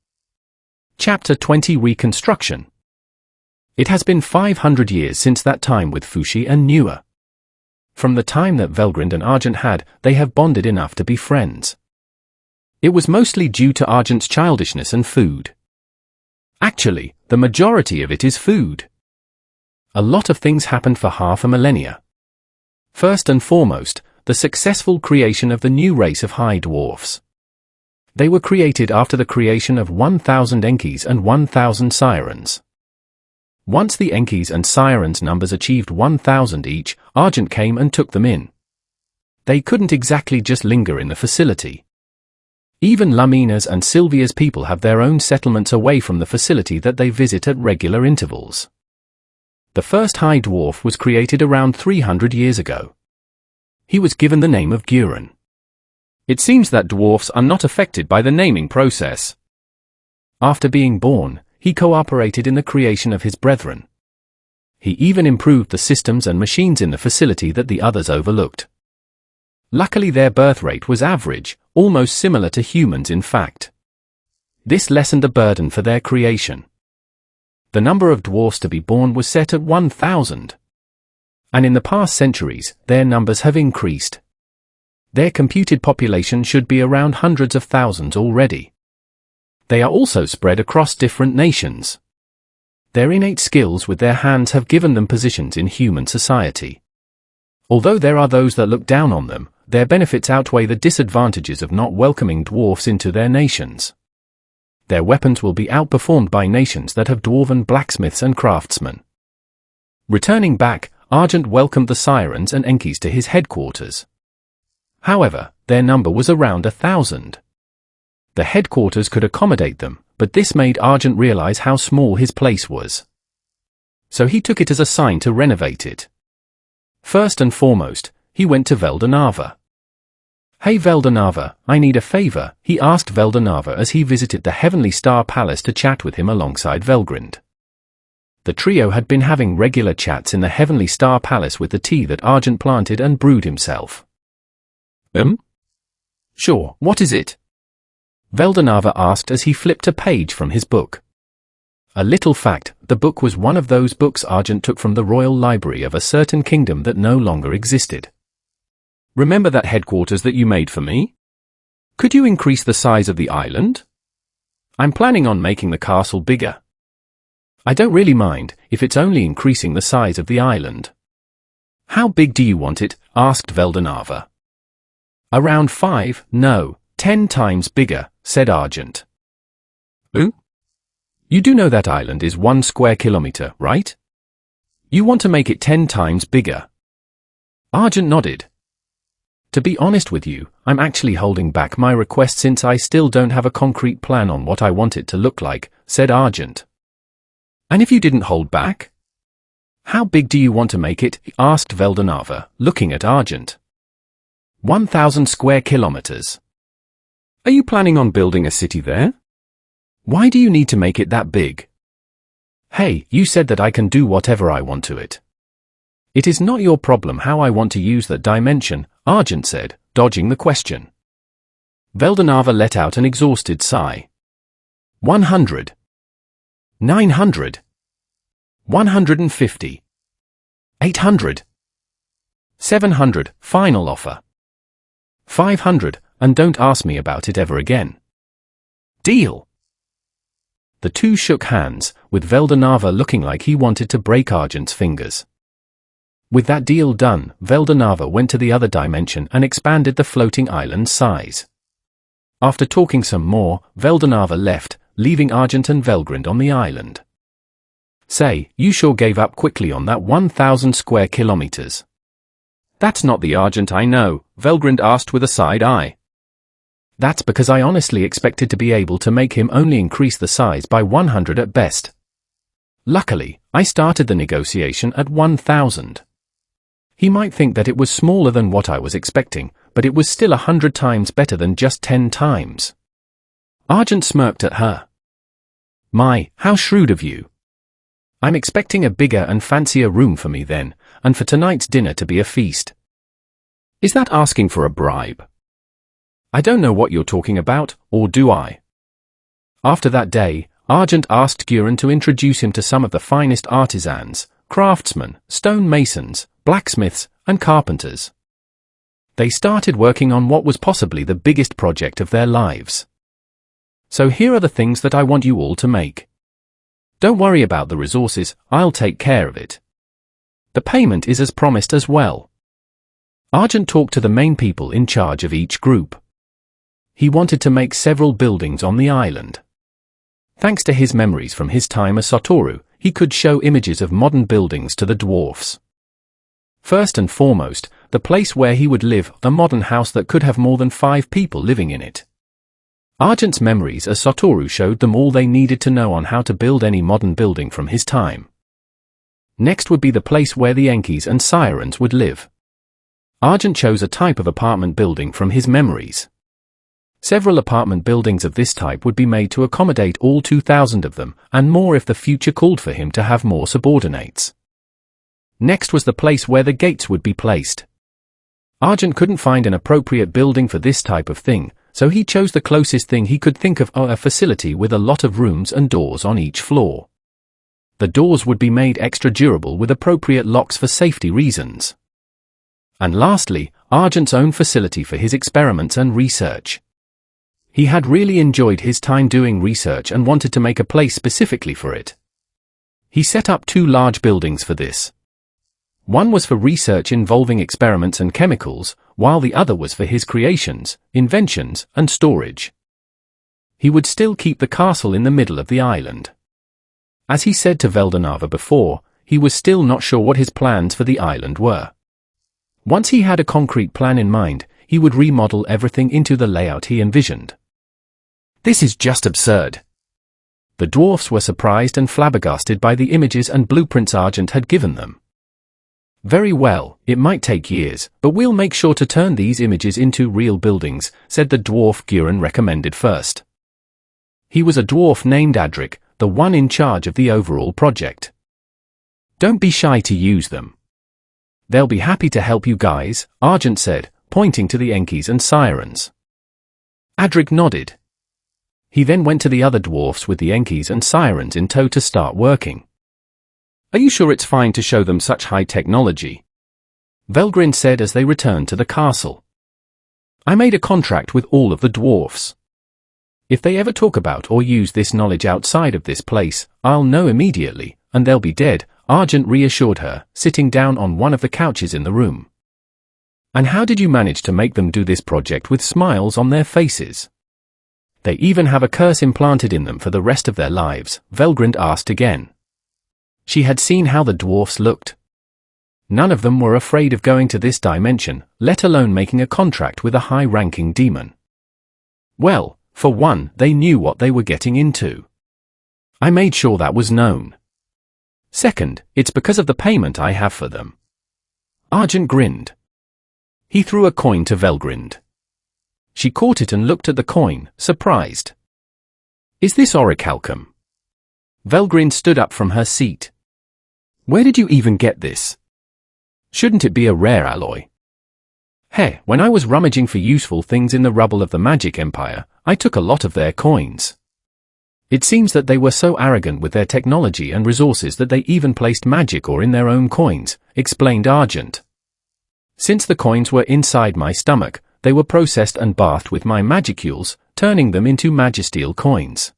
Speaker 1: Chapter 20 Reconstruction. It has been 500 years since that time with Fushi and Nua. From the time that Velgrind and Argent had, they have bonded enough to be friends. It was mostly due to Argent's childishness and food. Actually, the majority of it is food. A lot of things happened for half a millennia. First and foremost, the successful creation of the new race of high dwarfs. They were created after the creation of 1,000 Enkis and 1,000 Sirens. Once the Enkis and Sirens numbers achieved 1,000 each, Argent came and took them in. They couldn't exactly just linger in the facility. Even Lumina's and Sylvia's people have their own settlements away from the facility that they visit at regular intervals. The first high dwarf was created around 300 years ago. He was given the name of Guren. It seems that dwarfs are not affected by the naming process. After being born, he cooperated in the creation of his brethren. He even improved the systems and machines in the facility that the others overlooked. Luckily their birth rate was average, almost similar to humans in fact. This lessened the burden for their creation. The number of dwarfs to be born was set at 1,000. And in the past centuries, their numbers have increased. Their computed population should be around hundreds of thousands already. They are also spread across different nations. Their innate skills with their hands have given them positions in human society. Although there are those that look down on them, their benefits outweigh the disadvantages of not welcoming dwarfs into their nations. Their weapons will be outperformed by nations that have dwarven blacksmiths and craftsmen. Returning back, Argent welcomed the Sirens and Enkies to his headquarters. However, their number was around 1,000. The headquarters could accommodate them, but this made Argent realize how small his place was. So he took it as a sign to renovate it. First and foremost, he went to Veldanava. "Hey Veldanava, I need a favor," he asked Veldanava as he visited the Heavenly Star Palace to chat with him alongside Velgrind. The trio had been having regular chats in the Heavenly Star Palace with the tea that Argent planted and brewed himself. Sure, what is it?" Veldanava asked as he flipped a page from his book. A little fact, the book was one of those books Argent took from the royal library of a certain kingdom that no longer existed. "Remember that headquarters that you made for me? Could you increase the size of the island? I'm planning on making the castle bigger." "I don't really mind, if it's only increasing the size of the island." "How big do you want it?" asked Veldanava. "Around 5, no, 10 times bigger," said Argent. "Ooh? You do know that island is 1 square kilometer, right? You want to make it 10 times bigger?" Argent nodded. "To be honest with you, I'm actually holding back my request since I still don't have a concrete plan on what I want it to look like," said Argent. "And if you didn't hold back? How big do you want to make it?" asked Veldanava, looking at Argent. 1,000 square kilometers. "Are you planning on building a city there? Why do you need to make it that big?" "Hey, you said that I can do whatever I want to it. It is not your problem how I want to use that dimension," Argent said, dodging the question. Veldanava let out an exhausted sigh. 100. 900. 150. 800. 700, final offer. 500, and don't ask me about it ever again. Deal. The two shook hands, with Veldanava looking like he wanted to break Argent's fingers. With that deal done, Veldanava went to the other dimension and expanded the floating island's size. After talking some more, Veldanava left, leaving Argent and Velgrind on the island. "Say, you sure gave up quickly on that 1,000 square kilometers. "That's not the Argent I know," Velgrind asked with a side eye. "That's because I honestly expected to be able to make him only increase the size by 100 at best. Luckily, I started the negotiation at 1,000. He might think that it was smaller than what I was expecting, but it was still 100 times better than just 10 times. Argent smirked at her. "My, how shrewd of you. I'm expecting a bigger and fancier room for me then, and for tonight's dinner to be a feast. Is that asking for a bribe? I don't know what you're talking about, or do I?" After that day, Argent asked Guren to introduce him to some of the finest artisans, craftsmen, stone masons, blacksmiths, and carpenters. They started working on what was possibly the biggest project of their lives. "So here are the things that I want you all to make. Don't worry about the resources, I'll take care of it. The payment is as promised as well." Argent talked to the main people in charge of each group. He wanted to make several buildings on the island. Thanks to his memories from his time as Satoru, he could show images of modern buildings to the dwarfs. First and foremost, the place where he would live, a modern house that could have more than 5 people living in it. Argent's memories as Satoru showed them all they needed to know on how to build any modern building from his time. Next would be the place where the Enkies and Sirens would live. Argent chose a type of apartment building from his memories. Several apartment buildings of this type would be made to accommodate all 2,000 of them, and more if the future called for him to have more subordinates. Next was the place where the gates would be placed. Argent couldn't find an appropriate building for this type of thing, so he chose the closest thing he could think of, a facility with a lot of rooms and doors on each floor. The doors would be made extra durable with appropriate locks for safety reasons. And lastly, Argent's own facility for his experiments and research. He had really enjoyed his time doing research and wanted to make a place specifically for it. He set up 2 large buildings for this. One was for research involving experiments and chemicals, while the other was for his creations, inventions, and storage. He would still keep the castle in the middle of the island. As he said to Veldanava before, he was still not sure what his plans for the island were. Once he had a concrete plan in mind, he would remodel everything into the layout he envisioned. "This is just absurd." The dwarfs were surprised and flabbergasted by the images and blueprints Argent had given them. "Very well, it might take years, but we'll make sure to turn these images into real buildings," said the dwarf Guren recommended first. He was a dwarf named Adric, the one in charge of the overall project. "Don't be shy to use them. They'll be happy to help you guys," Argent said, pointing to the Enkies and Sirens. Adric nodded. He then went to the other dwarfs with the Enkies and Sirens in tow to start working. "Are you sure it's fine to show them such high technology?" Velgrin said as they returned to the castle. "I made a contract with all of the dwarfs. If they ever talk about or use this knowledge outside of this place, I'll know immediately, and they'll be dead," Argent reassured her, sitting down on one of the couches in the room. "And how did you manage to make them do this project with smiles on their faces? They even have a curse implanted in them for the rest of their lives," Velgrind asked again. She had seen how the dwarfs looked. None of them were afraid of going to this dimension, let alone making a contract with a high-ranking demon. "Well, for one, they knew what they were getting into. I made sure that was known. Second, it's because of the payment I have for them." Argent grinned. He threw a coin to Velgrind. She caught it and looked at the coin, surprised. "Is this orichalcum?" Velgrind stood up from her seat. "Where did you even get this? Shouldn't it be a rare alloy?" "Hey, when I was rummaging for useful things in the rubble of the Magic Empire, I took a lot of their coins. It seems that they were so arrogant with their technology and resources that they even placed magic ore in their own coins," explained Argent. "Since the coins were inside my stomach, they were processed and bathed with my magicules, turning them into magisteel coins.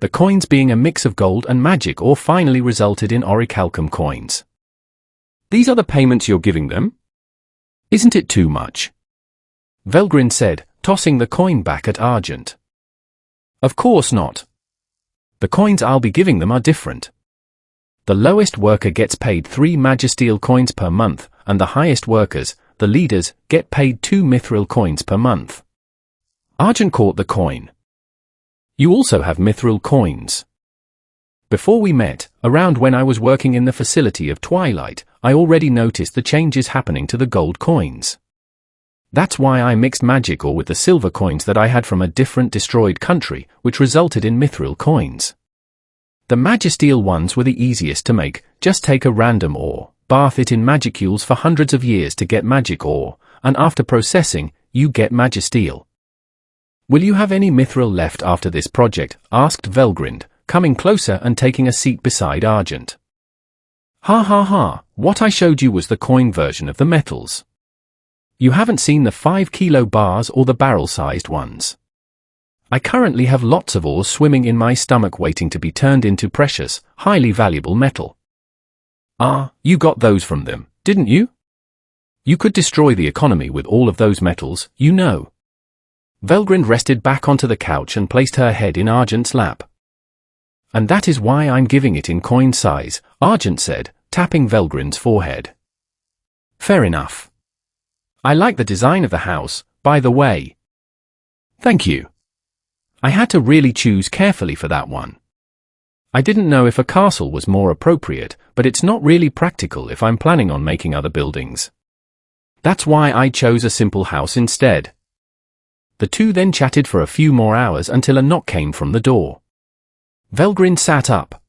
Speaker 1: The coins being a mix of gold and magic ore finally resulted in orichalcum coins." "These are the payments you're giving them? Isn't it too much?" Velgrin said, tossing the coin back at Argent. "Of course not. The coins I'll be giving them are different. The lowest worker gets paid 3 magisteel coins per month, and the highest workers, the leaders, get paid 2 mithril coins per month." Argent caught the coin. "You also have mithril coins. Before we met, around when I was working in the facility of Twilight, I already noticed the changes happening to the gold coins. That's why I mixed magic ore with the silver coins that I had from a different destroyed country, which resulted in mithril coins. The magisteel ones were the easiest to make. Just take a random ore, bath it in magicules for hundreds of years to get magic ore, and after processing, you get magisteel." "Will you have any mithril left after this project?" asked Velgrind, coming closer and taking a seat beside Argent. "Ha ha ha, what I showed you was the coin version of the metals. You haven't seen the 5-kilo bars or the barrel-sized ones. I currently have lots of ores swimming in my stomach waiting to be turned into precious, highly valuable metal." "Ah, you got those from them, didn't you? You could destroy the economy with all of those metals, you know." Velgrind rested back onto the couch and placed her head in Argent's lap. "And that is why I'm giving it in coin size," Argent said, tapping Velgrind's forehead. "Fair enough. I like the design of the house, by the way." "Thank you. I had to really choose carefully for that one. I didn't know if a castle was more appropriate, but it's not really practical if I'm planning on making other buildings. That's why I chose a simple house instead." The two then chatted for a few more hours until a knock came from the door. Velgrind sat up.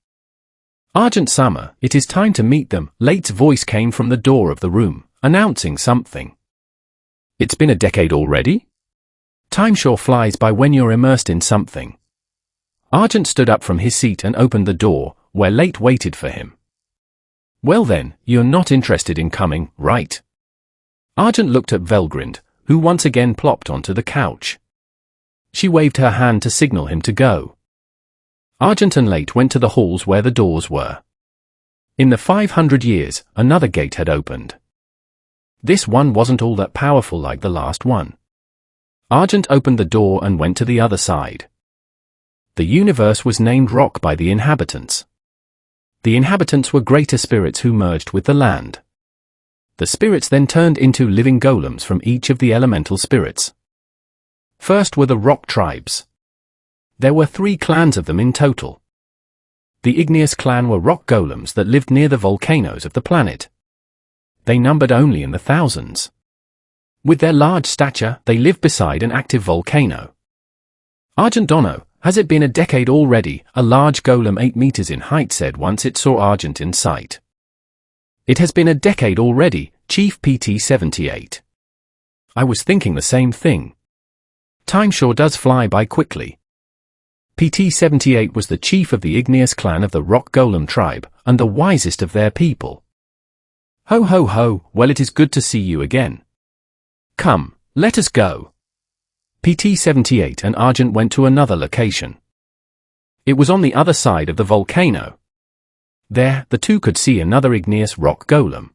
Speaker 1: "Argent Summer, it is time to meet them," Late's voice came from the door of the room, announcing something. "It's been a decade already? Time sure flies by when you're immersed in something." Argent stood up from his seat and opened the door, where Late waited for him. "Well then, you're not interested in coming, right?" Argent looked at Velgrind, who once again plopped onto the couch. She waved her hand to signal him to go. Argent and Late went to the halls where the doors were. In the 500 years, another gate had opened. This one wasn't all that powerful like the last one. Argent opened the door and went to the other side. The universe was named Rock by the inhabitants. The inhabitants were greater spirits who merged with the land. The spirits then turned into living golems from each of the elemental spirits. First were the rock tribes. There were 3 clans of them in total. The igneous clan were rock golems that lived near the volcanoes of the planet. They numbered only in the thousands. With their large stature, they lived beside an active volcano. Argent Dono, has it been a decade already? A large golem 8 meters in height said once it saw Argent in sight. It has been a decade already, Chief PT-78. I was thinking the same thing. Time sure does fly by quickly. PT-78 was the chief of the igneous clan of the rock golem tribe, and the wisest of their people. Ho ho ho, well it is good to see you again. Come, let us go. PT-78 and Argent went to another location. It was on the other side of the volcano. There, the two could see another igneous rock golem.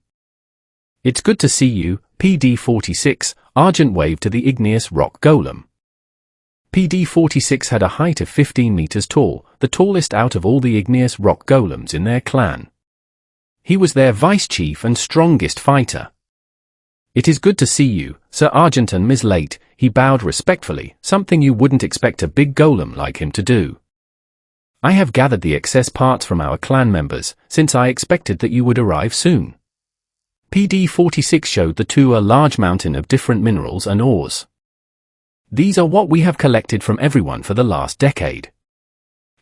Speaker 1: It's good to see you, PD-46, Argent waved to the igneous rock golem. PD-46 had a height of 15 meters tall, the tallest out of all the igneous rock golems in their clan. He was their vice-chief and strongest fighter. It is good to see you, Sir Argent and Ms. Late, he bowed respectfully, something you wouldn't expect a big golem like him to do. I have gathered the excess parts from our clan members, since I expected that you would arrive soon. PD-46 showed the two a large mountain of different minerals and ores. These are what we have collected from everyone for the last decade.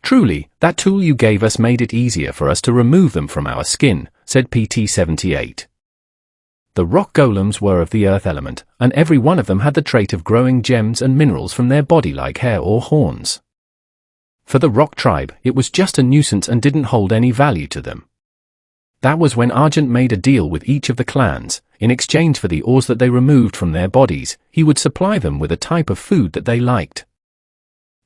Speaker 1: Truly, that tool you gave us made it easier for us to remove them from our skin, said PT-78. The rock golems were of the earth element, and every one of them had the trait of growing gems and minerals from their body like hair or horns. For the rock tribe, it was just a nuisance and didn't hold any value to them. That was when Argent made a deal with each of the clans. In exchange for the ores that they removed from their bodies, he would supply them with a type of food that they liked.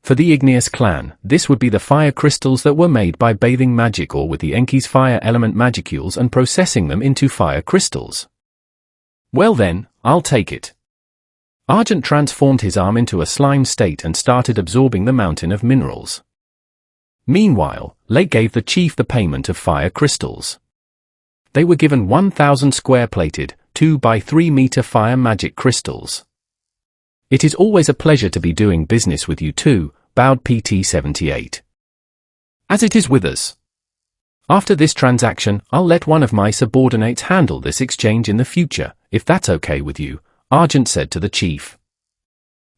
Speaker 1: For the igneous clan, this would be the fire crystals that were made by bathing magic or with the Enki's fire element magicules and processing them into fire crystals. Well then, I'll take it. Argent transformed his arm into a slime state and started absorbing the mountain of minerals. Meanwhile, Lake gave the chief the payment of fire crystals. They were given 1,000 square-plated, 2 by 3 meter fire magic crystals. It is always a pleasure to be doing business with you too, bowed PT-78. As it is with us. After this transaction, I'll let one of my subordinates handle this exchange in the future, if that's okay with you, Argent said to the chief.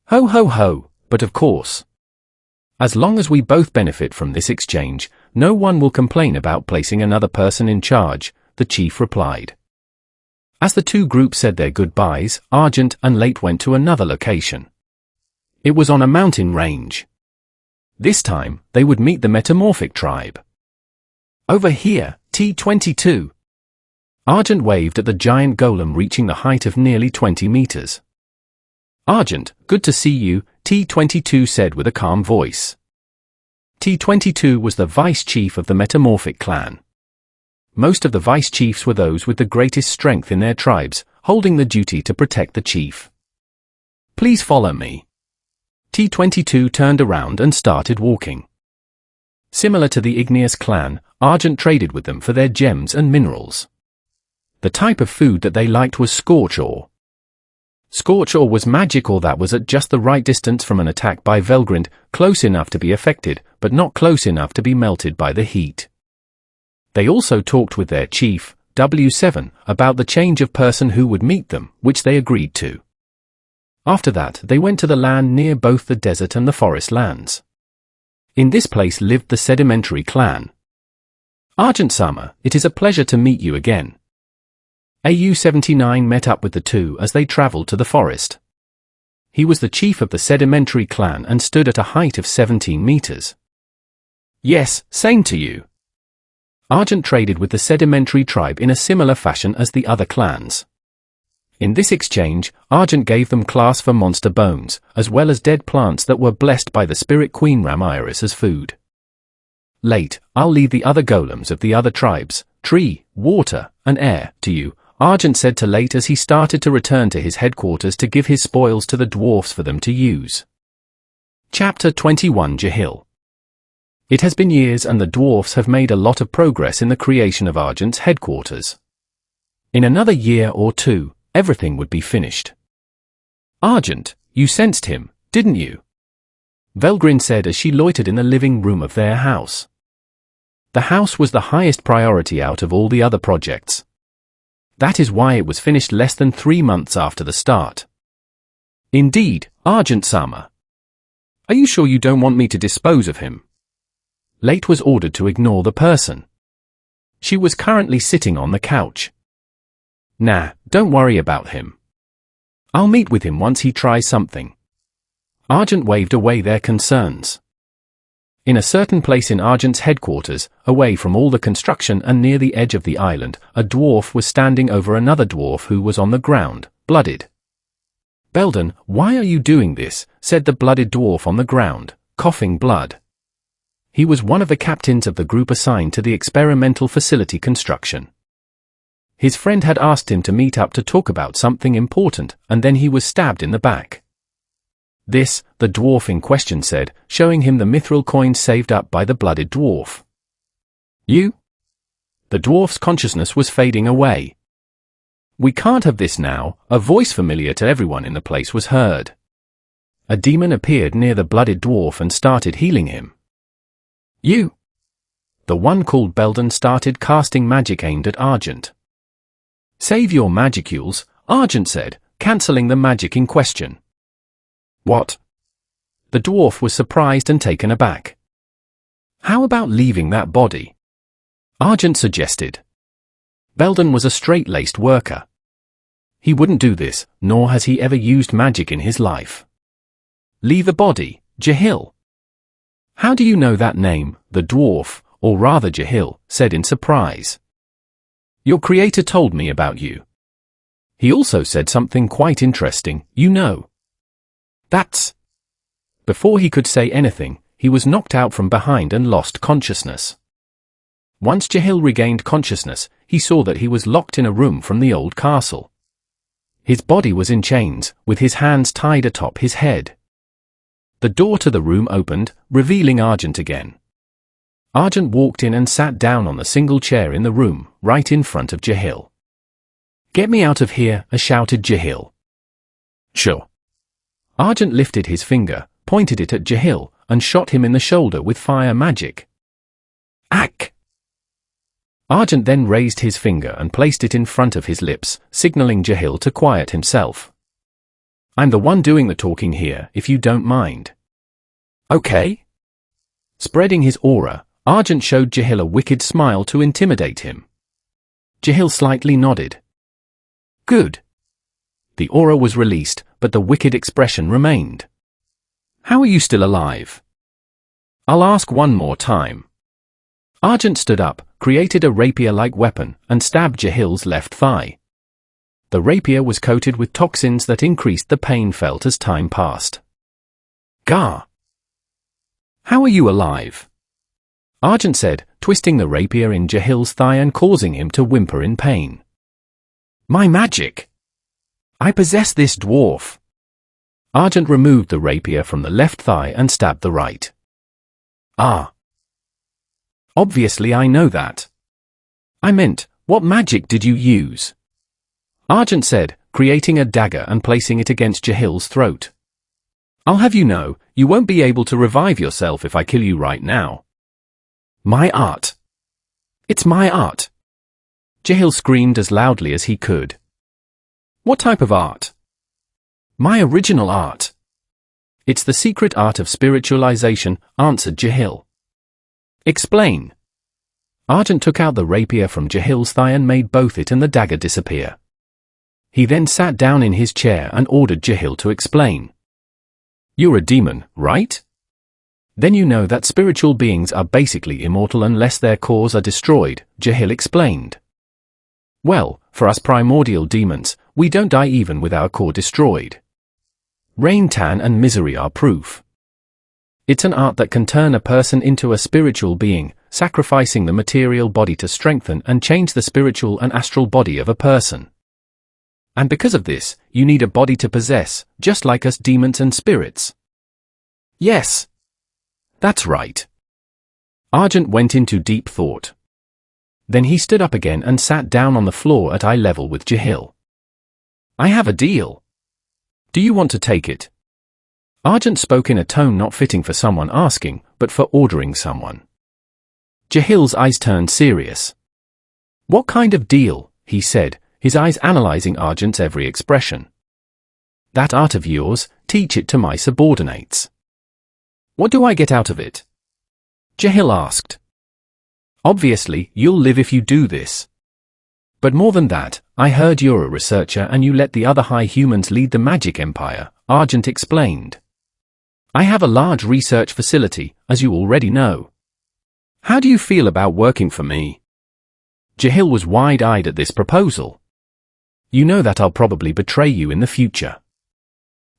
Speaker 1: Ho ho ho, but of course. As long as we both benefit from this exchange, no one will complain about placing another person in charge, the chief replied. As the two groups said their goodbyes, Argent and Late went to another location. It was on a mountain range. This time, they would meet the metamorphic tribe. Over here, T-22. Argent waved at the giant golem reaching the height of nearly 20 meters. Argent, good to see you, T-22 said with a calm voice. T-22 was the vice-chief of the metamorphic clan. Most of the vice-chiefs were those with the greatest strength in their tribes, holding the duty to protect the chief. Please follow me. T-22 turned around and started walking. Similar to the igneous clan, Argent traded with them for their gems and minerals. The type of food that they liked was scorch ore. Scorch ore was magic ore that was at just the right distance from an attack by Velgrind, close enough to be affected, but not close enough to be melted by the heat. They also talked with their chief, W7, about the change of person who would meet them, which they agreed to. After that, they went to the land near both the desert and the forest lands. In this place lived the sedimentary clan. Argent-sama, it is a pleasure to meet you again. AU-79 met up with the two as they traveled to the forest. He was the chief of the sedimentary clan and stood at a height of 17 meters. Yes, same to you. Argent traded with the sedimentary tribe in a similar fashion as the other clans. In this exchange, Argent gave them class for monster bones, as well as dead plants that were blessed by the spirit queen Ramiris as food. Late, I'll leave the other golems of the other tribes, tree, water, and air, to you, Argent said to Late as he started to return to his headquarters to give his spoils to the dwarfs for them to use. Chapter 21 Jahil. It has been years and the dwarfs have made a lot of progress in the creation of Argent's headquarters. In another year or two, everything would be finished. Argent, you sensed him, didn't you? Velgrin said as she loitered in the living room of their house. The house was the highest priority out of all the other projects. That is why it was finished less than 3 months after the start. Indeed, Argent-sama. Are you sure you don't want me to dispose of him? Late was ordered to ignore the person. She was currently sitting on the couch. Nah, don't worry about him. I'll meet with him once he tries something. Argent waved away their concerns. In a certain place in Argent's headquarters, away from all the construction and near the edge of the island, a dwarf was standing over another dwarf who was on the ground, blooded. Belden, why are you doing this? Said the blooded dwarf on the ground, coughing blood. He was one of the captains of the group assigned to the experimental facility construction. His friend had asked him to meet up to talk about something important, and then he was stabbed in the back. This, the dwarf in question said, showing him the mithril coins saved up by the blooded dwarf. You? The dwarf's consciousness was fading away. We can't have this now, a voice familiar to everyone in the place was heard. A demon appeared near the blooded dwarf and started healing him. You? The one called Belden started casting magic aimed at Argent. Save your magicules, Argent said, cancelling the magic in question. What? The dwarf was surprised and taken aback. How about leaving that body? Argent suggested. Belden was a straight-laced worker. He wouldn't do this, nor has he ever used magic in his life. Leave a body, Jahil. How do you know that name? The dwarf, or rather Jahil, said in surprise. Your creator told me about you. He also said something quite interesting, you know. That's... Before he could say anything, he was knocked out from behind and lost consciousness. Once Jahil regained consciousness, he saw that he was locked in a room from the old castle. His body was in chains, with his hands tied atop his head. The door to the room opened, revealing Argent again. Argent walked in and sat down on the single chair in the room, right in front of Jahil. Get me out of here, shouted Jahil. Sure. Argent lifted his finger, pointed it at Jahil, and shot him in the shoulder with fire magic. Ack! Argent then raised his finger and placed it in front of his lips, signaling Jahil to quiet himself. I'm the one doing the talking here, if you don't mind. Okay? Spreading his aura, Argent showed Jahil a wicked smile to intimidate him. Jahil slightly nodded. Good. The aura was released, but the wicked expression remained. How are you still alive? I'll ask one more time. Argent stood up, created a rapier-like weapon, and stabbed Jahil's left thigh. The rapier was coated with toxins that increased the pain felt as time passed. Gah! How are you alive? Argent said, twisting the rapier in Jahil's thigh and causing him to whimper in pain. My magic! I possess this dwarf. Argent removed the rapier from the left thigh and stabbed the right. Ah. Obviously I know that. I meant, what magic did you use? Argent said, creating a dagger and placing it against Jahil's throat. I'll have you know, you won't be able to revive yourself if I kill you right now. My art. It's my art. Jahil screamed as loudly as he could. What type of art? My original art. It's the secret art of spiritualization, answered Jahil. Explain. Argent took out the rapier from Jahil's thigh and made both it and the dagger disappear. He then sat down in his chair and ordered Jahil to explain. You're a demon, right? Then you know that spiritual beings are basically immortal unless their cores are destroyed, Jahil explained. Well, for us primordial demons, we don't die even with our core destroyed. Rain, Tan and Misery are proof. It's an art that can turn a person into a spiritual being, sacrificing the material body to strengthen and change the spiritual and astral body of a person. And because of this, you need a body to possess, just like us demons and spirits. Yes. That's right. Argent went into deep thought. Then he stood up again and sat down on the floor at eye level with Jahil. I have a deal. Do you want to take it? Argent spoke in a tone not fitting for someone asking, but for ordering someone. Jahil's eyes turned serious. What kind of deal? He said, his eyes analyzing Argent's every expression. That art of yours, teach it to my subordinates. What do I get out of it? Jahil asked. Obviously, you'll live if you do this. But more than that, I heard you're a researcher and you let the other high humans lead the magic empire, Argent explained. I have a large research facility, as you already know. How do you feel about working for me? Jahil was wide-eyed at this proposal. You know that I'll probably betray you in the future.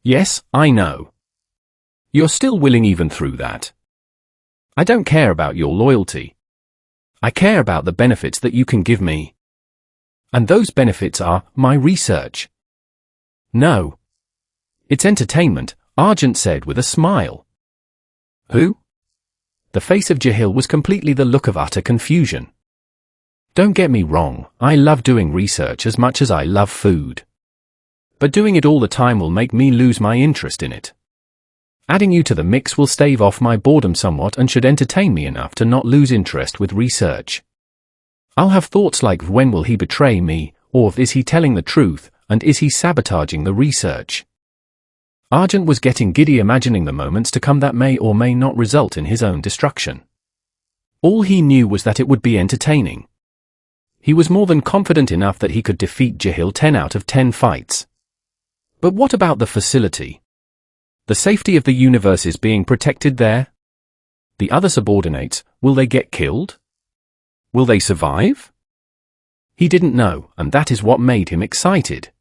Speaker 1: Yes, I know. You're still willing even through that. I don't care about your loyalty. I care about the benefits that you can give me. And those benefits are my research. No. It's entertainment, Argent said with a smile. Who? The face of Jahil was completely the look of utter confusion. Don't get me wrong, I love doing research as much as I love food. But doing it all the time will make me lose my interest in it. Adding you to the mix will stave off my boredom somewhat and should entertain me enough to not lose interest with research. I'll have thoughts like when will he betray me, or is he telling the truth, and is he sabotaging the research? Argent was getting giddy imagining the moments to come that may or may not result in his own destruction. All he knew was that it would be entertaining. He was more than confident enough that he could defeat Jahil 10 out of 10 fights. But what about the facility? The safety of the universe is being protected there? The other subordinates, will they get killed? Will they survive? He didn't know, and that is what made him excited.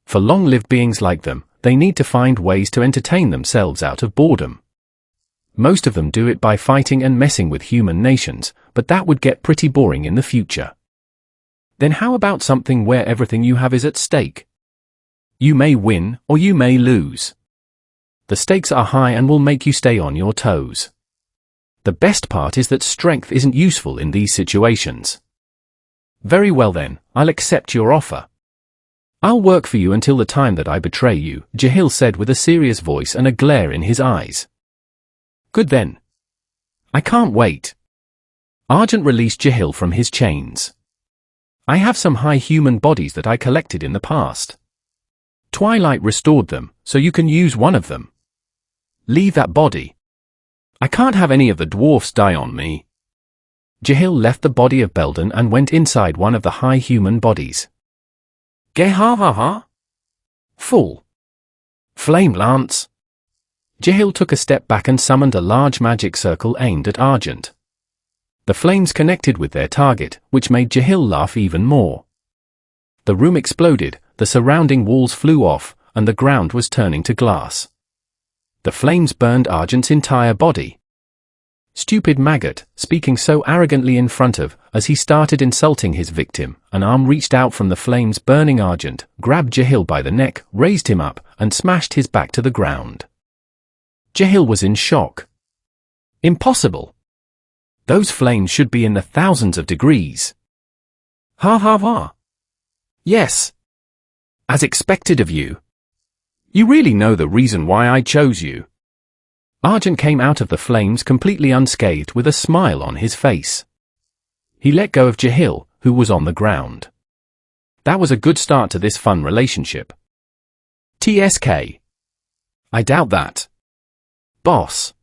Speaker 1: For long-lived beings like them, they need to find ways to entertain themselves out of boredom. Most of them do it by fighting and messing with human nations, but that would get pretty boring in the future. Then how about something where everything you have is at stake? You may win, or you may lose. The stakes are high and will make you stay on your toes. The best part is that strength isn't useful in these situations. Very well then, I'll accept your offer. I'll work for you until the time that I betray you, Jahil said with a serious voice and a glare in his eyes. Good then. I can't wait. Argent released Jahil from his chains. I have some high human bodies that I collected in the past. Twilight restored them, so you can use one of them. Leave that body. I can't have any of the dwarfs die on me. Jahil left the body of Belden and went inside one of the high human bodies. Geha-ha-ha? Full. Flame Lance. Jahil took a step back and summoned a large magic circle aimed at Argent. The flames connected with their target, which made Jahil laugh even more. The room exploded, the surrounding walls flew off, and the ground was turning to glass. The flames burned Argent's entire body. Stupid maggot, speaking so arrogantly in front of, as he started insulting his victim, an arm reached out from the flames burning Argent, grabbed Jahil by the neck, raised him up, and smashed his back to the ground. Jahil was in shock. Impossible. Those flames should be in the thousands of degrees. Ha ha ha. Yes. As expected of you. You really know the reason why I chose you. Argent came out of the flames completely unscathed with a smile on his face. He let go of Jahil, who was on the ground. That was a good start to this fun relationship. TSK. I doubt that. Boss.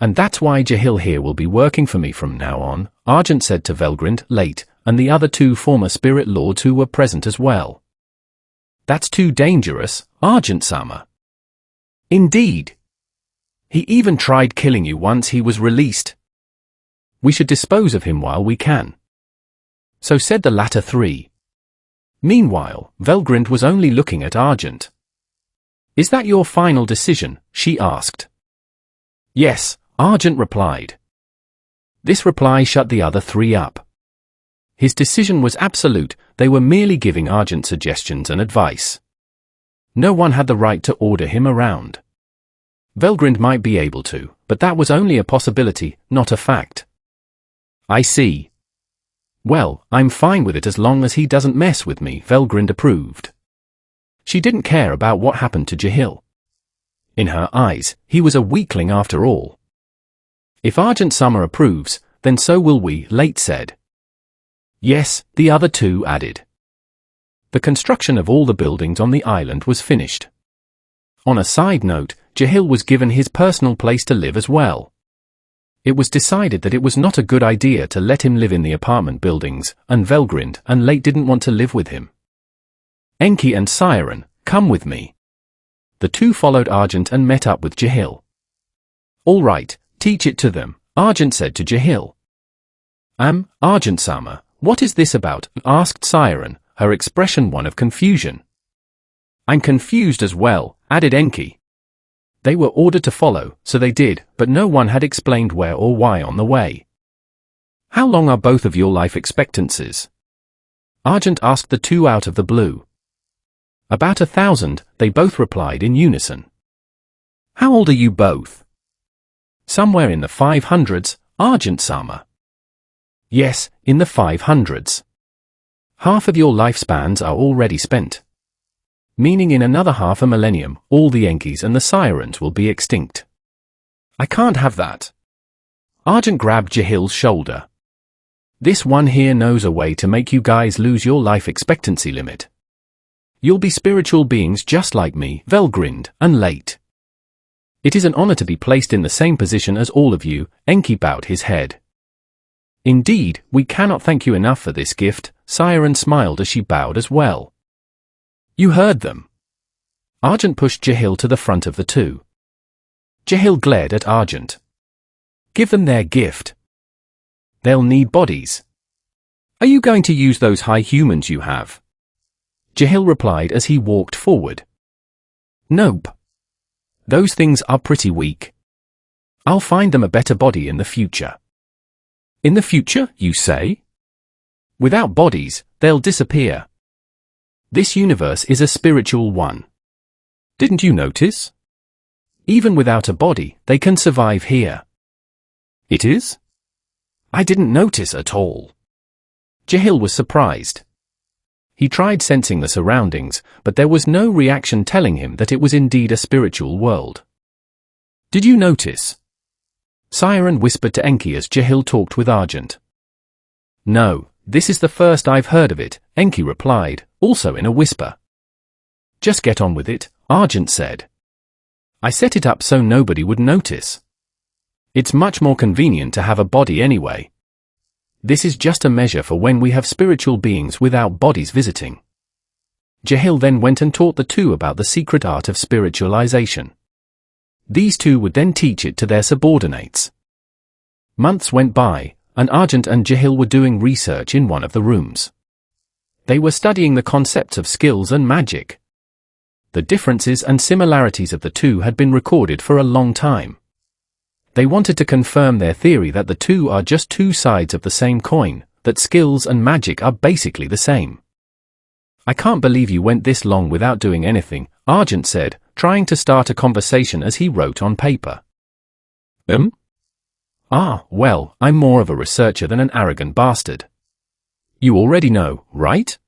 Speaker 1: And that's why Jahil here will be working for me from now on, Argent said to Velgrind, late, and the other two former spirit lords who were present as well. That's too dangerous, Argent-sama. Indeed. He even tried killing you once he was released. We should dispose of him while we can. So said the latter three. Meanwhile, Velgrind was only looking at Argent. Is that your final decision? She asked. Yes, Argent replied. This reply shut the other three up. His decision was absolute, they were merely giving Argent suggestions and advice. No one had the right to order him around. Velgrind might be able to, but that was only a possibility, not a fact. I see. Well, I'm fine with it as long as he doesn't mess with me, Velgrind approved. She didn't care about what happened to Jahil. In her eyes, he was a weakling after all. If Argent Summer approves, then so will we, Late said. Yes, the other two added. The construction of all the buildings on the island was finished. On a side note, Jahil was given his personal place to live as well. It was decided that it was not a good idea to let him live in the apartment buildings, and Velgrind and Late didn't want to live with him. Enki and Siren, come with me. The two followed Argent and met up with Jahil. All right, teach it to them, Argent said to Jahil. Argent-sama, what is this about? Asked Siren, her expression one of confusion. I'm confused as well, added Enki. They were ordered to follow, so they did, but no one had explained where or why on the way. How long are both of your life expectancies? Argent asked the two out of the blue. About 1,000, they both replied in unison. How old are you both? Somewhere in the 500s, Argent-sama. Yes, in the 500s. Half of your lifespans are already spent. Meaning in another half a millennium, all the Enkis and the Sirens will be extinct. I can't have that. Argent grabbed Jahil's shoulder. This one here knows a way to make you guys lose your life expectancy limit. You'll be spiritual beings just like me, Velgrind, and Late. It is an honor to be placed in the same position as all of you, Enki bowed his head. Indeed, we cannot thank you enough for this gift, Siren smiled as she bowed as well. You heard them. Argent pushed Jahil to the front of the two. Jahil glared at Argent. Give them their gift. They'll need bodies. Are you going to use those high humans you have? Jahil replied as he walked forward. Nope. Those things are pretty weak. I'll find them a better body in the future. In the future, you say? Without bodies, they'll disappear. This universe is a spiritual one. Didn't you notice? Even without a body, they can survive here. It is? I didn't notice at all. Jahil was surprised. He tried sensing the surroundings, but there was no reaction telling him that it was indeed a spiritual world. Did you notice? Siren whispered to Enki as Jahil talked with Argent. No, this is the first I've heard of it, Enki replied, also in a whisper. Just get on with it, Argent said. I set it up so nobody would notice. It's much more convenient to have a body anyway. This is just a measure for when we have spiritual beings without bodies visiting. Jahil then went and taught the two about the secret art of spiritualization. These two would then teach it to their subordinates. Months went by, and Argent and Jahil were doing research in one of the rooms. They were studying the concepts of skills and magic. The differences and similarities of the two had been recorded for a long time. They wanted to confirm their theory that the two are just two sides of the same coin, that skills and magic are basically the same. I can't believe you went this long without doing anything, Argent said, trying to start a conversation as he wrote on paper. Well, I'm more of a researcher than an arrogant bastard. You already know, right?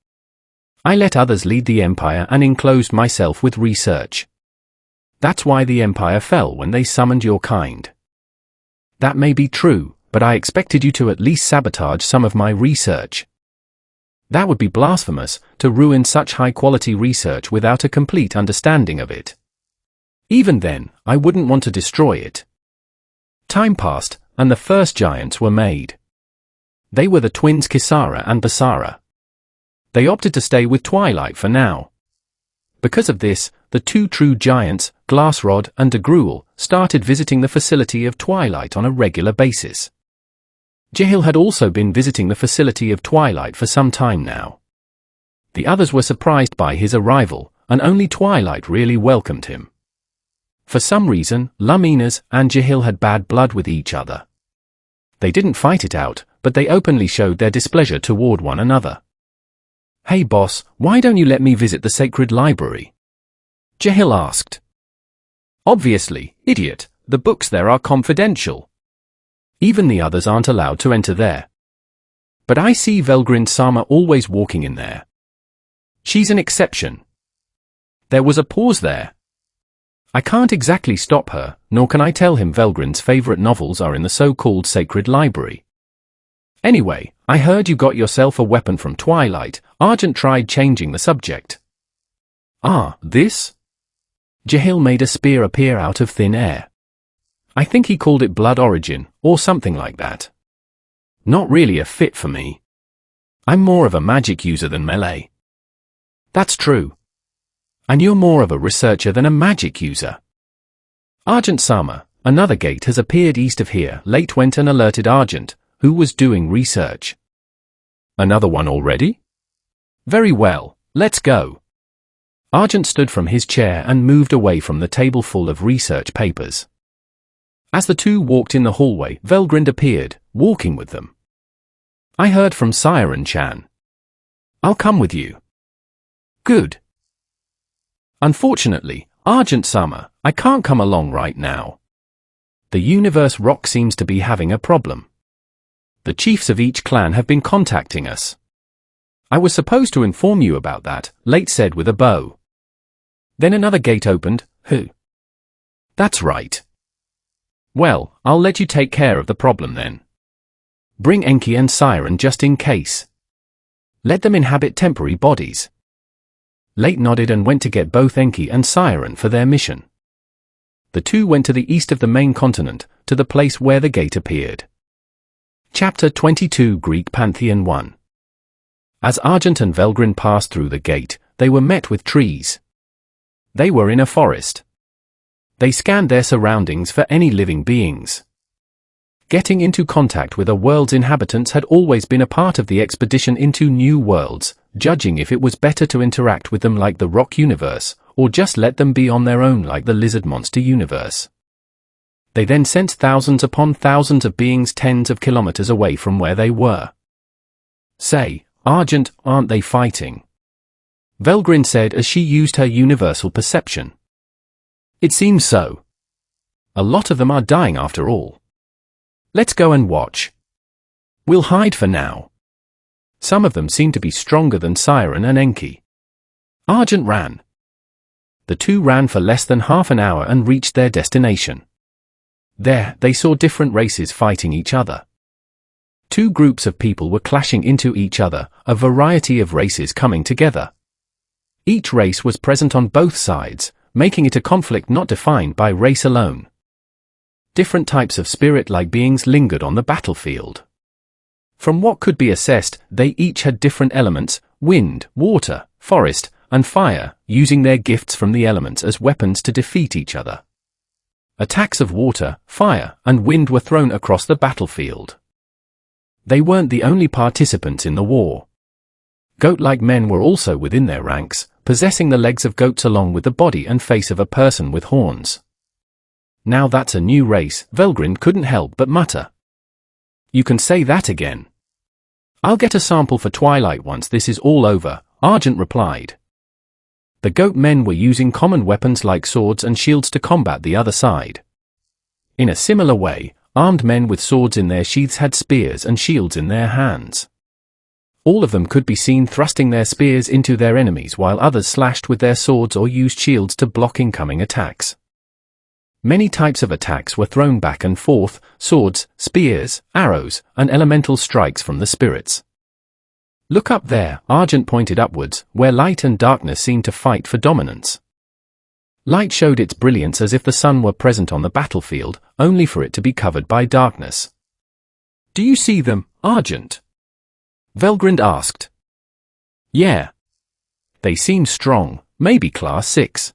Speaker 1: I let others lead the empire and enclosed myself with research. That's why the empire fell when they summoned your kind. That may be true, but I expected you to at least sabotage some of my research. That would be blasphemous, to ruin such high-quality research without a complete understanding of it. Even then, I wouldn't want to destroy it. Time passed, and the first giants were made. They were the twins Kisara and Basara. They opted to stay with Twilight for now. Because of this, the two true giants, Glassrod and DeGruel, started visiting the facility of Twilight on a regular basis. Jahil had also been visiting the facility of Twilight for some time now. The others were surprised by his arrival, and only Twilight really welcomed him. For some reason, Luminas and Jahil had bad blood with each other. They didn't fight it out, but they openly showed their displeasure toward one another. Hey boss, why don't you let me visit the sacred library? Jahil asked. Obviously, Idiot, the books there are confidential. Even the others aren't allowed to enter there. But I see Velgrind-sama always walking in there. She's an exception. There was a pause there. I can't exactly stop her, nor can I tell him Velgrind's favorite novels are in the so-called sacred library. Anyway, I heard you got yourself a weapon from Twilight. Argent tried changing the subject. Ah, this? Jahil made a spear appear out of thin air. I think he called it Blood Origin, or something like that. Not really a fit for me. I'm more of a magic user than melee. That's true. And you're more of a researcher than a magic user. Argent-sama, another gate has appeared east of here. Late went and alerted Argent, who was doing research. Another one already? Very well, let's go. Argent stood from his chair and moved away from the table full of research papers. As the two walked in the hallway, Velgrind appeared, walking with them. I heard from Siren-chan. I'll come with you. Good. Unfortunately, Argent-sama, I can't come along right now. The Universe Rock seems to be having a problem. The chiefs of each clan have been contacting us. I was supposed to inform you about that, Late said with a bow. Then another gate opened. Who? That's right. Well, I'll let you take care of the problem then. Bring Enki and Siren just in case. Let them inhabit temporary bodies. Late nodded and went to get both Enki and Siren for their mission. The two went to the east of the main continent, to the place where the gate appeared. Chapter 22 Greek Pantheon 1. As Argent and Velgrind passed through the gate, they were met with trees. They were in a forest. They scanned their surroundings for any living beings. Getting into contact with a world's inhabitants had always been a part of the expedition into new worlds, judging if it was better to interact with them like the rock universe, or just let them be on their own like the lizard monster universe. They then sent thousands upon thousands of beings tens of kilometers away from where they were. Say, Argent, aren't they fighting? Velgrind said as she used her universal perception. It seems so. A lot of them are dying after all. Let's go and watch. We'll hide for now. Some of them seem to be stronger than Siren and Enki. Argent ran. The two ran for less than half an hour and reached their destination. There, they saw different races fighting each other. Two groups of people were clashing into each other, a variety of races coming together. Each race was present on both sides, making it a conflict not defined by race alone. Different types of spirit-like beings lingered on the battlefield. From what could be assessed, they each had different elements: wind, water, forest, and fire, using their gifts from the elements as weapons to defeat each other. Attacks of water, fire, and wind were thrown across the battlefield. They weren't the only participants in the war. Goat-like men were also within their ranks, possessing the legs of goats along with the body and face of a person with horns. Now that's a new race, Velgrind couldn't help but mutter. You can say that again. I'll get a sample for Twilight once this is all over, Argent replied. The goat men were using common weapons like swords and shields to combat the other side. In a similar way, armed men with swords in their sheaths had spears and shields in their hands. All of them could be seen thrusting their spears into their enemies while others slashed with their swords or used shields to block incoming attacks. Many types of attacks were thrown back and forth: swords, spears, arrows, and elemental strikes from the spirits. Look up there, Argent pointed upwards, where light and darkness seemed to fight for dominance. Light showed its brilliance as if the sun were present on the battlefield, only for it to be covered by darkness. Do you see them, Argent? Velgrind asked. Yeah. They seem strong, maybe class 6.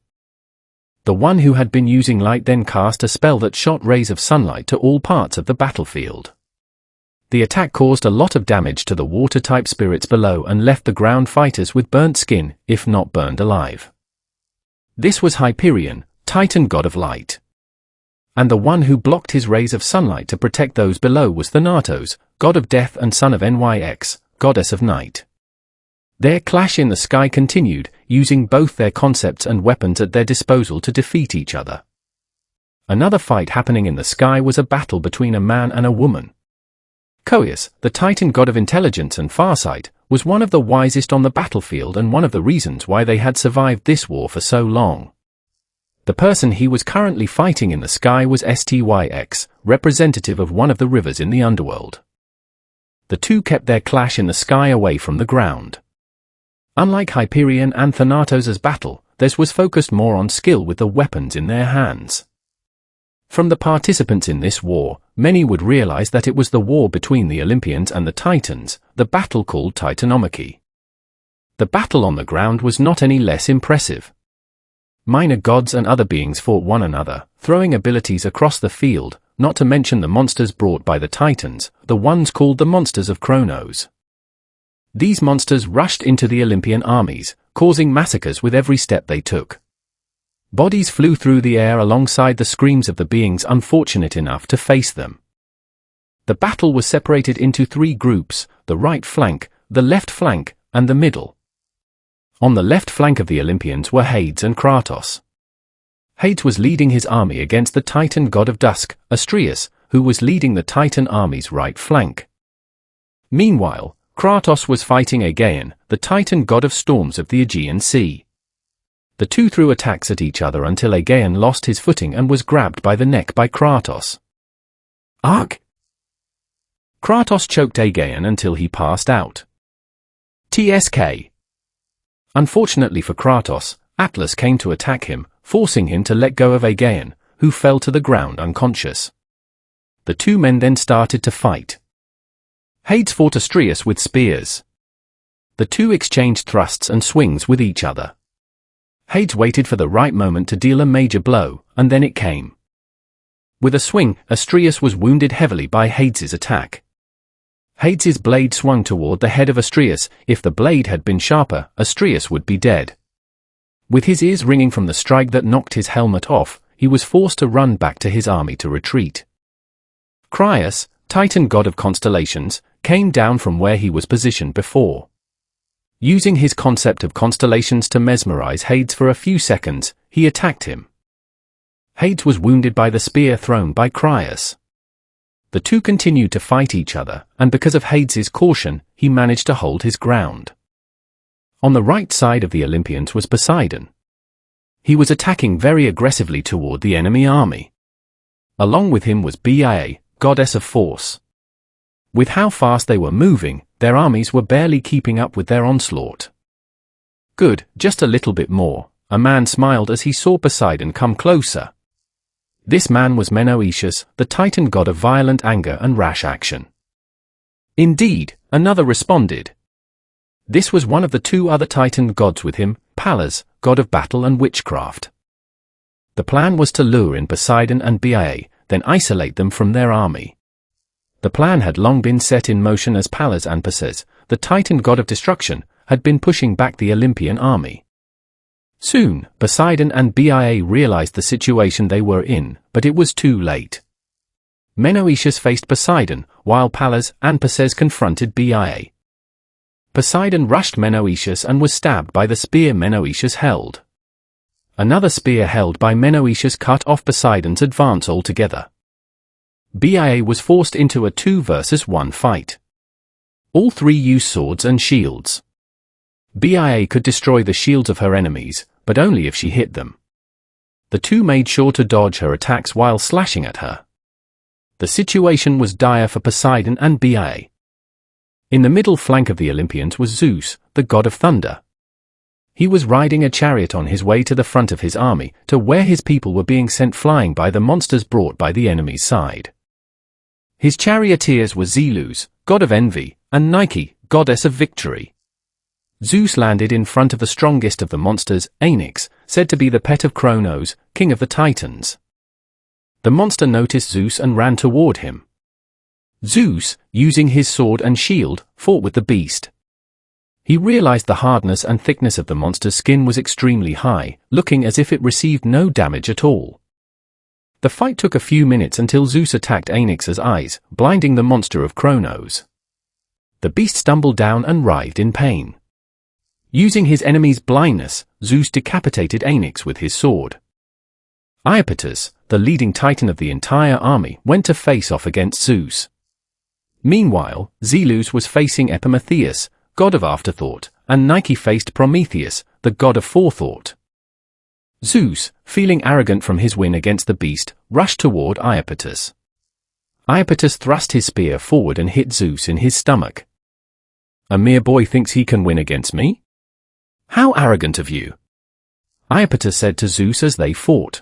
Speaker 1: The one who had been using light then cast a spell that shot rays of sunlight to all parts of the battlefield. The attack caused a lot of damage to the water-type spirits below and left the ground fighters with burnt skin, if not burned alive. This was Hyperion, Titan god of light. And the one who blocked his rays of sunlight to protect those below was Thanatos, god of death and son of Nyx, goddess of night. Their clash in the sky continued, using both their concepts and weapons at their disposal to defeat each other. Another fight happening in the sky was a battle between a man and a woman. Coeus, the Titan god of intelligence and farsight, was one of the wisest on the battlefield and one of the reasons why they had survived this war for so long. The person he was currently fighting in the sky was Styx, representative of one of the rivers in the underworld. The two kept their clash in the sky away from the ground. Unlike Hyperion and Thanatos' battle, theirs was focused more on skill with the weapons in their hands. From the participants in this war, many would realize that it was the war between the Olympians and the Titans, the battle called Titanomachy. The battle on the ground was not any less impressive. Minor gods and other beings fought one another, throwing abilities across the field, not to mention the monsters brought by the Titans, the ones called the monsters of Kronos. These monsters rushed into the Olympian armies, causing massacres with every step they took. Bodies flew through the air alongside the screams of the beings unfortunate enough to face them. The battle was separated into three groups: the right flank, the left flank, and the middle. On the left flank of the Olympians were Hades and Kratos. Hades was leading his army against the Titan god of dusk, Astraeus, who was leading the Titan army's right flank. Meanwhile, Kratos was fighting Aegeon, the Titan god of storms of the Aegean Sea. The two threw attacks at each other until Aegeon lost his footing and was grabbed by the neck by Kratos. Arg! Kratos choked Aegeon until he passed out. TSK. Unfortunately for Kratos, Atlas came to attack him, forcing him to let go of Aegeon, who fell to the ground unconscious. The two men then started to fight. Hades fought Astraeus with spears. The two exchanged thrusts and swings with each other. Hades waited for the right moment to deal a major blow, and then it came. With a swing, Astraeus was wounded heavily by Hades' attack. Hades' blade swung toward the head of Astraeus. If the blade had been sharper, Astraeus would be dead. With his ears ringing from the strike that knocked his helmet off, he was forced to run back to his army to retreat. Crius, Titan god of constellations, came down from where he was positioned before. Using his concept of constellations to mesmerize Hades for a few seconds, he attacked him. Hades was wounded by the spear thrown by Crius. The two continued to fight each other, and because of Hades' caution, he managed to hold his ground. On the right side of the Olympians was Poseidon. He was attacking very aggressively toward the enemy army. Along with him was Bia, goddess of force. With how fast they were moving, their armies were barely keeping up with their onslaught. Good, just a little bit more, a man smiled as he saw Poseidon come closer. This man was Menoetius, the Titan god of violent anger and rash action. Indeed, another responded. This was one of the two other Titan gods with him, Pallas, god of battle and witchcraft. The plan was to lure in Poseidon and Bia, then isolate them from their army. The plan had long been set in motion as Pallas and Perses, the Titan god of destruction, had been pushing back the Olympian army. Soon, Poseidon and Bia realized the situation they were in, but it was too late. Menoetius faced Poseidon, while Pallas and Perses confronted Bia. Poseidon rushed Menoetius and was stabbed by the spear Menoetius held. Another spear held by Menoetius cut off Poseidon's advance altogether. Bia was forced into a 2 versus 1 fight. All three used swords and shields. Bia could destroy the shields of her enemies, but only if she hit them. The two made sure to dodge her attacks while slashing at her. The situation was dire for Poseidon and Bia. In the middle flank of the Olympians was Zeus, the god of thunder. He was riding a chariot on his way to the front of his army, to where his people were being sent flying by the monsters brought by the enemy's side. His charioteers were Zelus, god of envy, and Nike, goddess of victory. Zeus landed in front of the strongest of the monsters, Anix, said to be the pet of Kronos, king of the Titans. The monster noticed Zeus and ran toward him. Zeus, using his sword and shield, fought with the beast. He realized the hardness and thickness of the monster's skin was extremely high, looking as if it received no damage at all. The fight took a few minutes until Zeus attacked Anix's eyes, blinding the monster of Kronos. The beast stumbled down and writhed in pain. Using his enemy's blindness, Zeus decapitated Anix with his sword. Iapetus, the leading titan of the entire army, went to face off against Zeus. Meanwhile, Zelus was facing Epimetheus, god of afterthought, and Nike faced Prometheus, the god of forethought. Zeus, feeling arrogant from his win against the beast, rushed toward Iapetus. Iapetus thrust his spear forward and hit Zeus in his stomach. "A mere boy thinks he can win against me? How arrogant of you!" Iapetus said to Zeus as they fought.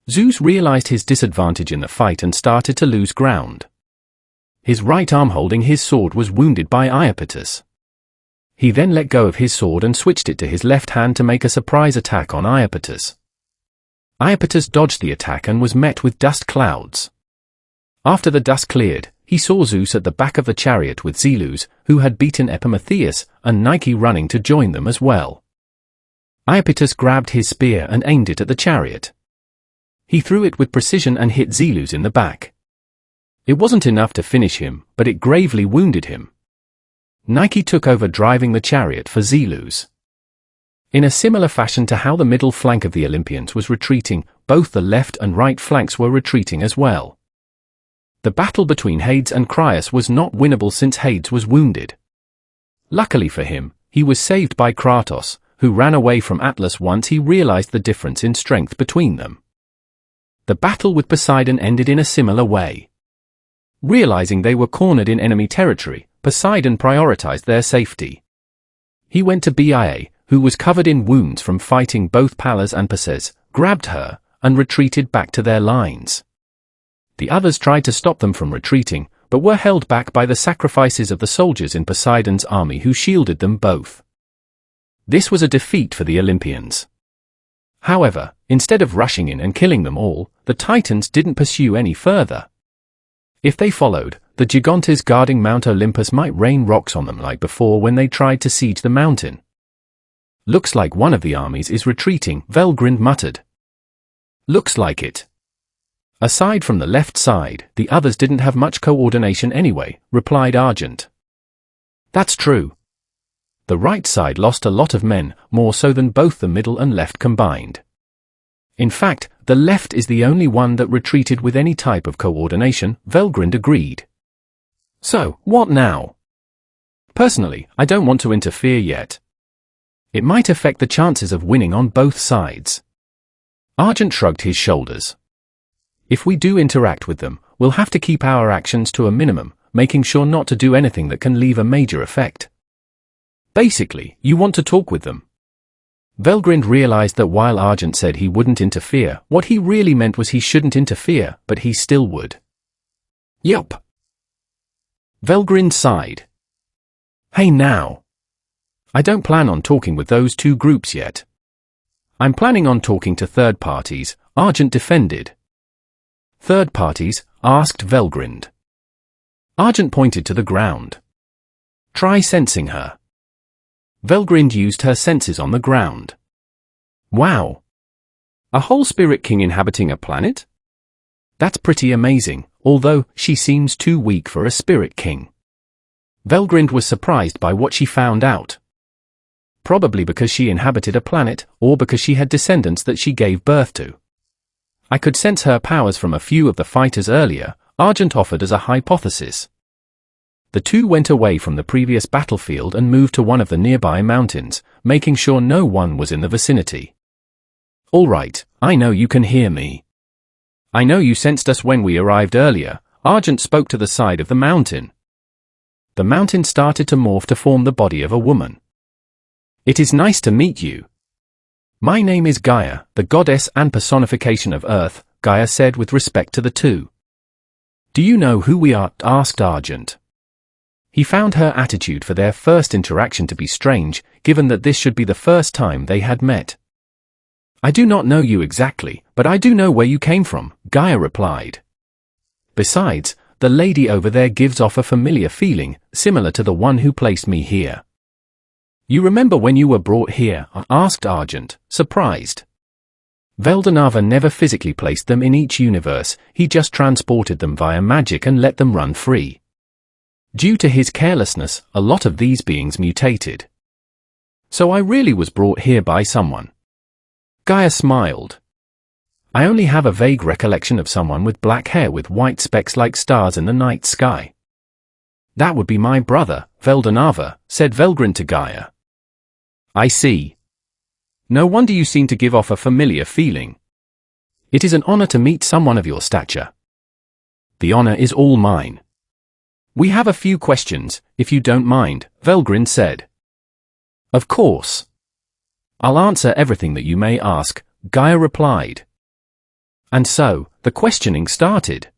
Speaker 1: Zeus realized his disadvantage in the fight and started to lose ground. His right arm holding his sword was wounded by Iapetus. He then let go of his sword and switched it to his left hand to make a surprise attack on Iapetus. Iapetus dodged the attack and was met with dust clouds. After the dust cleared, he saw Zeus at the back of the chariot with Zelus, who had beaten Epimetheus, and Nike running to join them as well. Iapetus grabbed his spear and aimed it at the chariot. He threw it with precision and hit Zelus in the back. It wasn't enough to finish him, but it gravely wounded him. Nike took over driving the chariot for Zelus. In a similar fashion to how the middle flank of the Olympians was retreating, both the left and right flanks were retreating as well. The battle between Hades and Crius was not winnable since Hades was wounded. Luckily for him, he was saved by Kratos, who ran away from Atlas once he realized the difference in strength between them. The battle with Poseidon ended in a similar way. Realizing they were cornered in enemy territory, Poseidon prioritized their safety. He went to Bia, who was covered in wounds from fighting both Pallas and Perses, grabbed her, and retreated back to their lines. The others tried to stop them from retreating, but were held back by the sacrifices of the soldiers in Poseidon's army who shielded them both. This was a defeat for the Olympians. However, instead of rushing in and killing them all, the Titans didn't pursue any further. If they followed, the Gigantes guarding Mount Olympus might rain rocks on them like before when they tried to siege the mountain. "Looks like one of the armies is retreating," Velgrind muttered. "Looks like it." "Aside from the left side, the others didn't have much coordination anyway," replied Argent. "That's true. The right side lost a lot of men, more so than both the middle and left combined. In fact, the left is the only one that retreated with any type of coordination," Velgrind agreed. "So, what now?" "Personally, I don't want to interfere yet. It might affect the chances of winning on both sides." Argent shrugged his shoulders. "If we do interact with them, we'll have to keep our actions to a minimum, making sure not to do anything that can leave a major effect." "Basically, you want to talk with them." Velgrind realized that while Argent said he wouldn't interfere, what he really meant was he shouldn't interfere, but he still would. "Yup." Velgrind sighed. "Hey now. I don't plan on talking with those two groups yet. I'm planning on talking to third parties," Argent defended. "Third parties?" asked Velgrind. Argent pointed to the ground. "Try sensing her." Velgrind used her senses on the ground. "Wow! A whole spirit king inhabiting a planet? That's pretty amazing, although she seems too weak for a spirit king." Velgrind was surprised by what she found out. Probably because she inhabited a planet, or because she had descendants that she gave birth to. "I could sense her powers from a few of the fighters earlier," Argent offered as a hypothesis. The two went away from the previous battlefield and moved to one of the nearby mountains, making sure no one was in the vicinity. "All right, I know you can hear me. I know you sensed us when we arrived earlier," Argent spoke to the side of the mountain. The mountain started to morph to form the body of a woman. "It is nice to meet you. My name is Gaia, the goddess and personification of Earth," Gaia said with respect to the two. "Do you know who we are?" asked Argent. He found her attitude for their first interaction to be strange, given that this should be the first time they had met. "I do not know you exactly, but I do know where you came from," Gaia replied. "Besides, the lady over there gives off a familiar feeling, similar to the one who placed me here." "You remember when you were brought here?" asked Argent, surprised. Veldanava never physically placed them in each universe, he just transported them via magic and let them run free. Due to his carelessness, a lot of these beings mutated. "So I really was brought here by someone." Gaia smiled. I only have a vague recollection of someone with black hair with white specks like stars in the night sky. That would be my brother, Veldanava, said Velgrin to Gaia. I see. No wonder you seem to give off a familiar feeling. It is an honor to meet someone of your stature. The honor is all mine. We have a few questions, if you don't mind, Velgrin said. Of course. I'll answer everything that you may ask, Gaia replied. And so, the questioning started.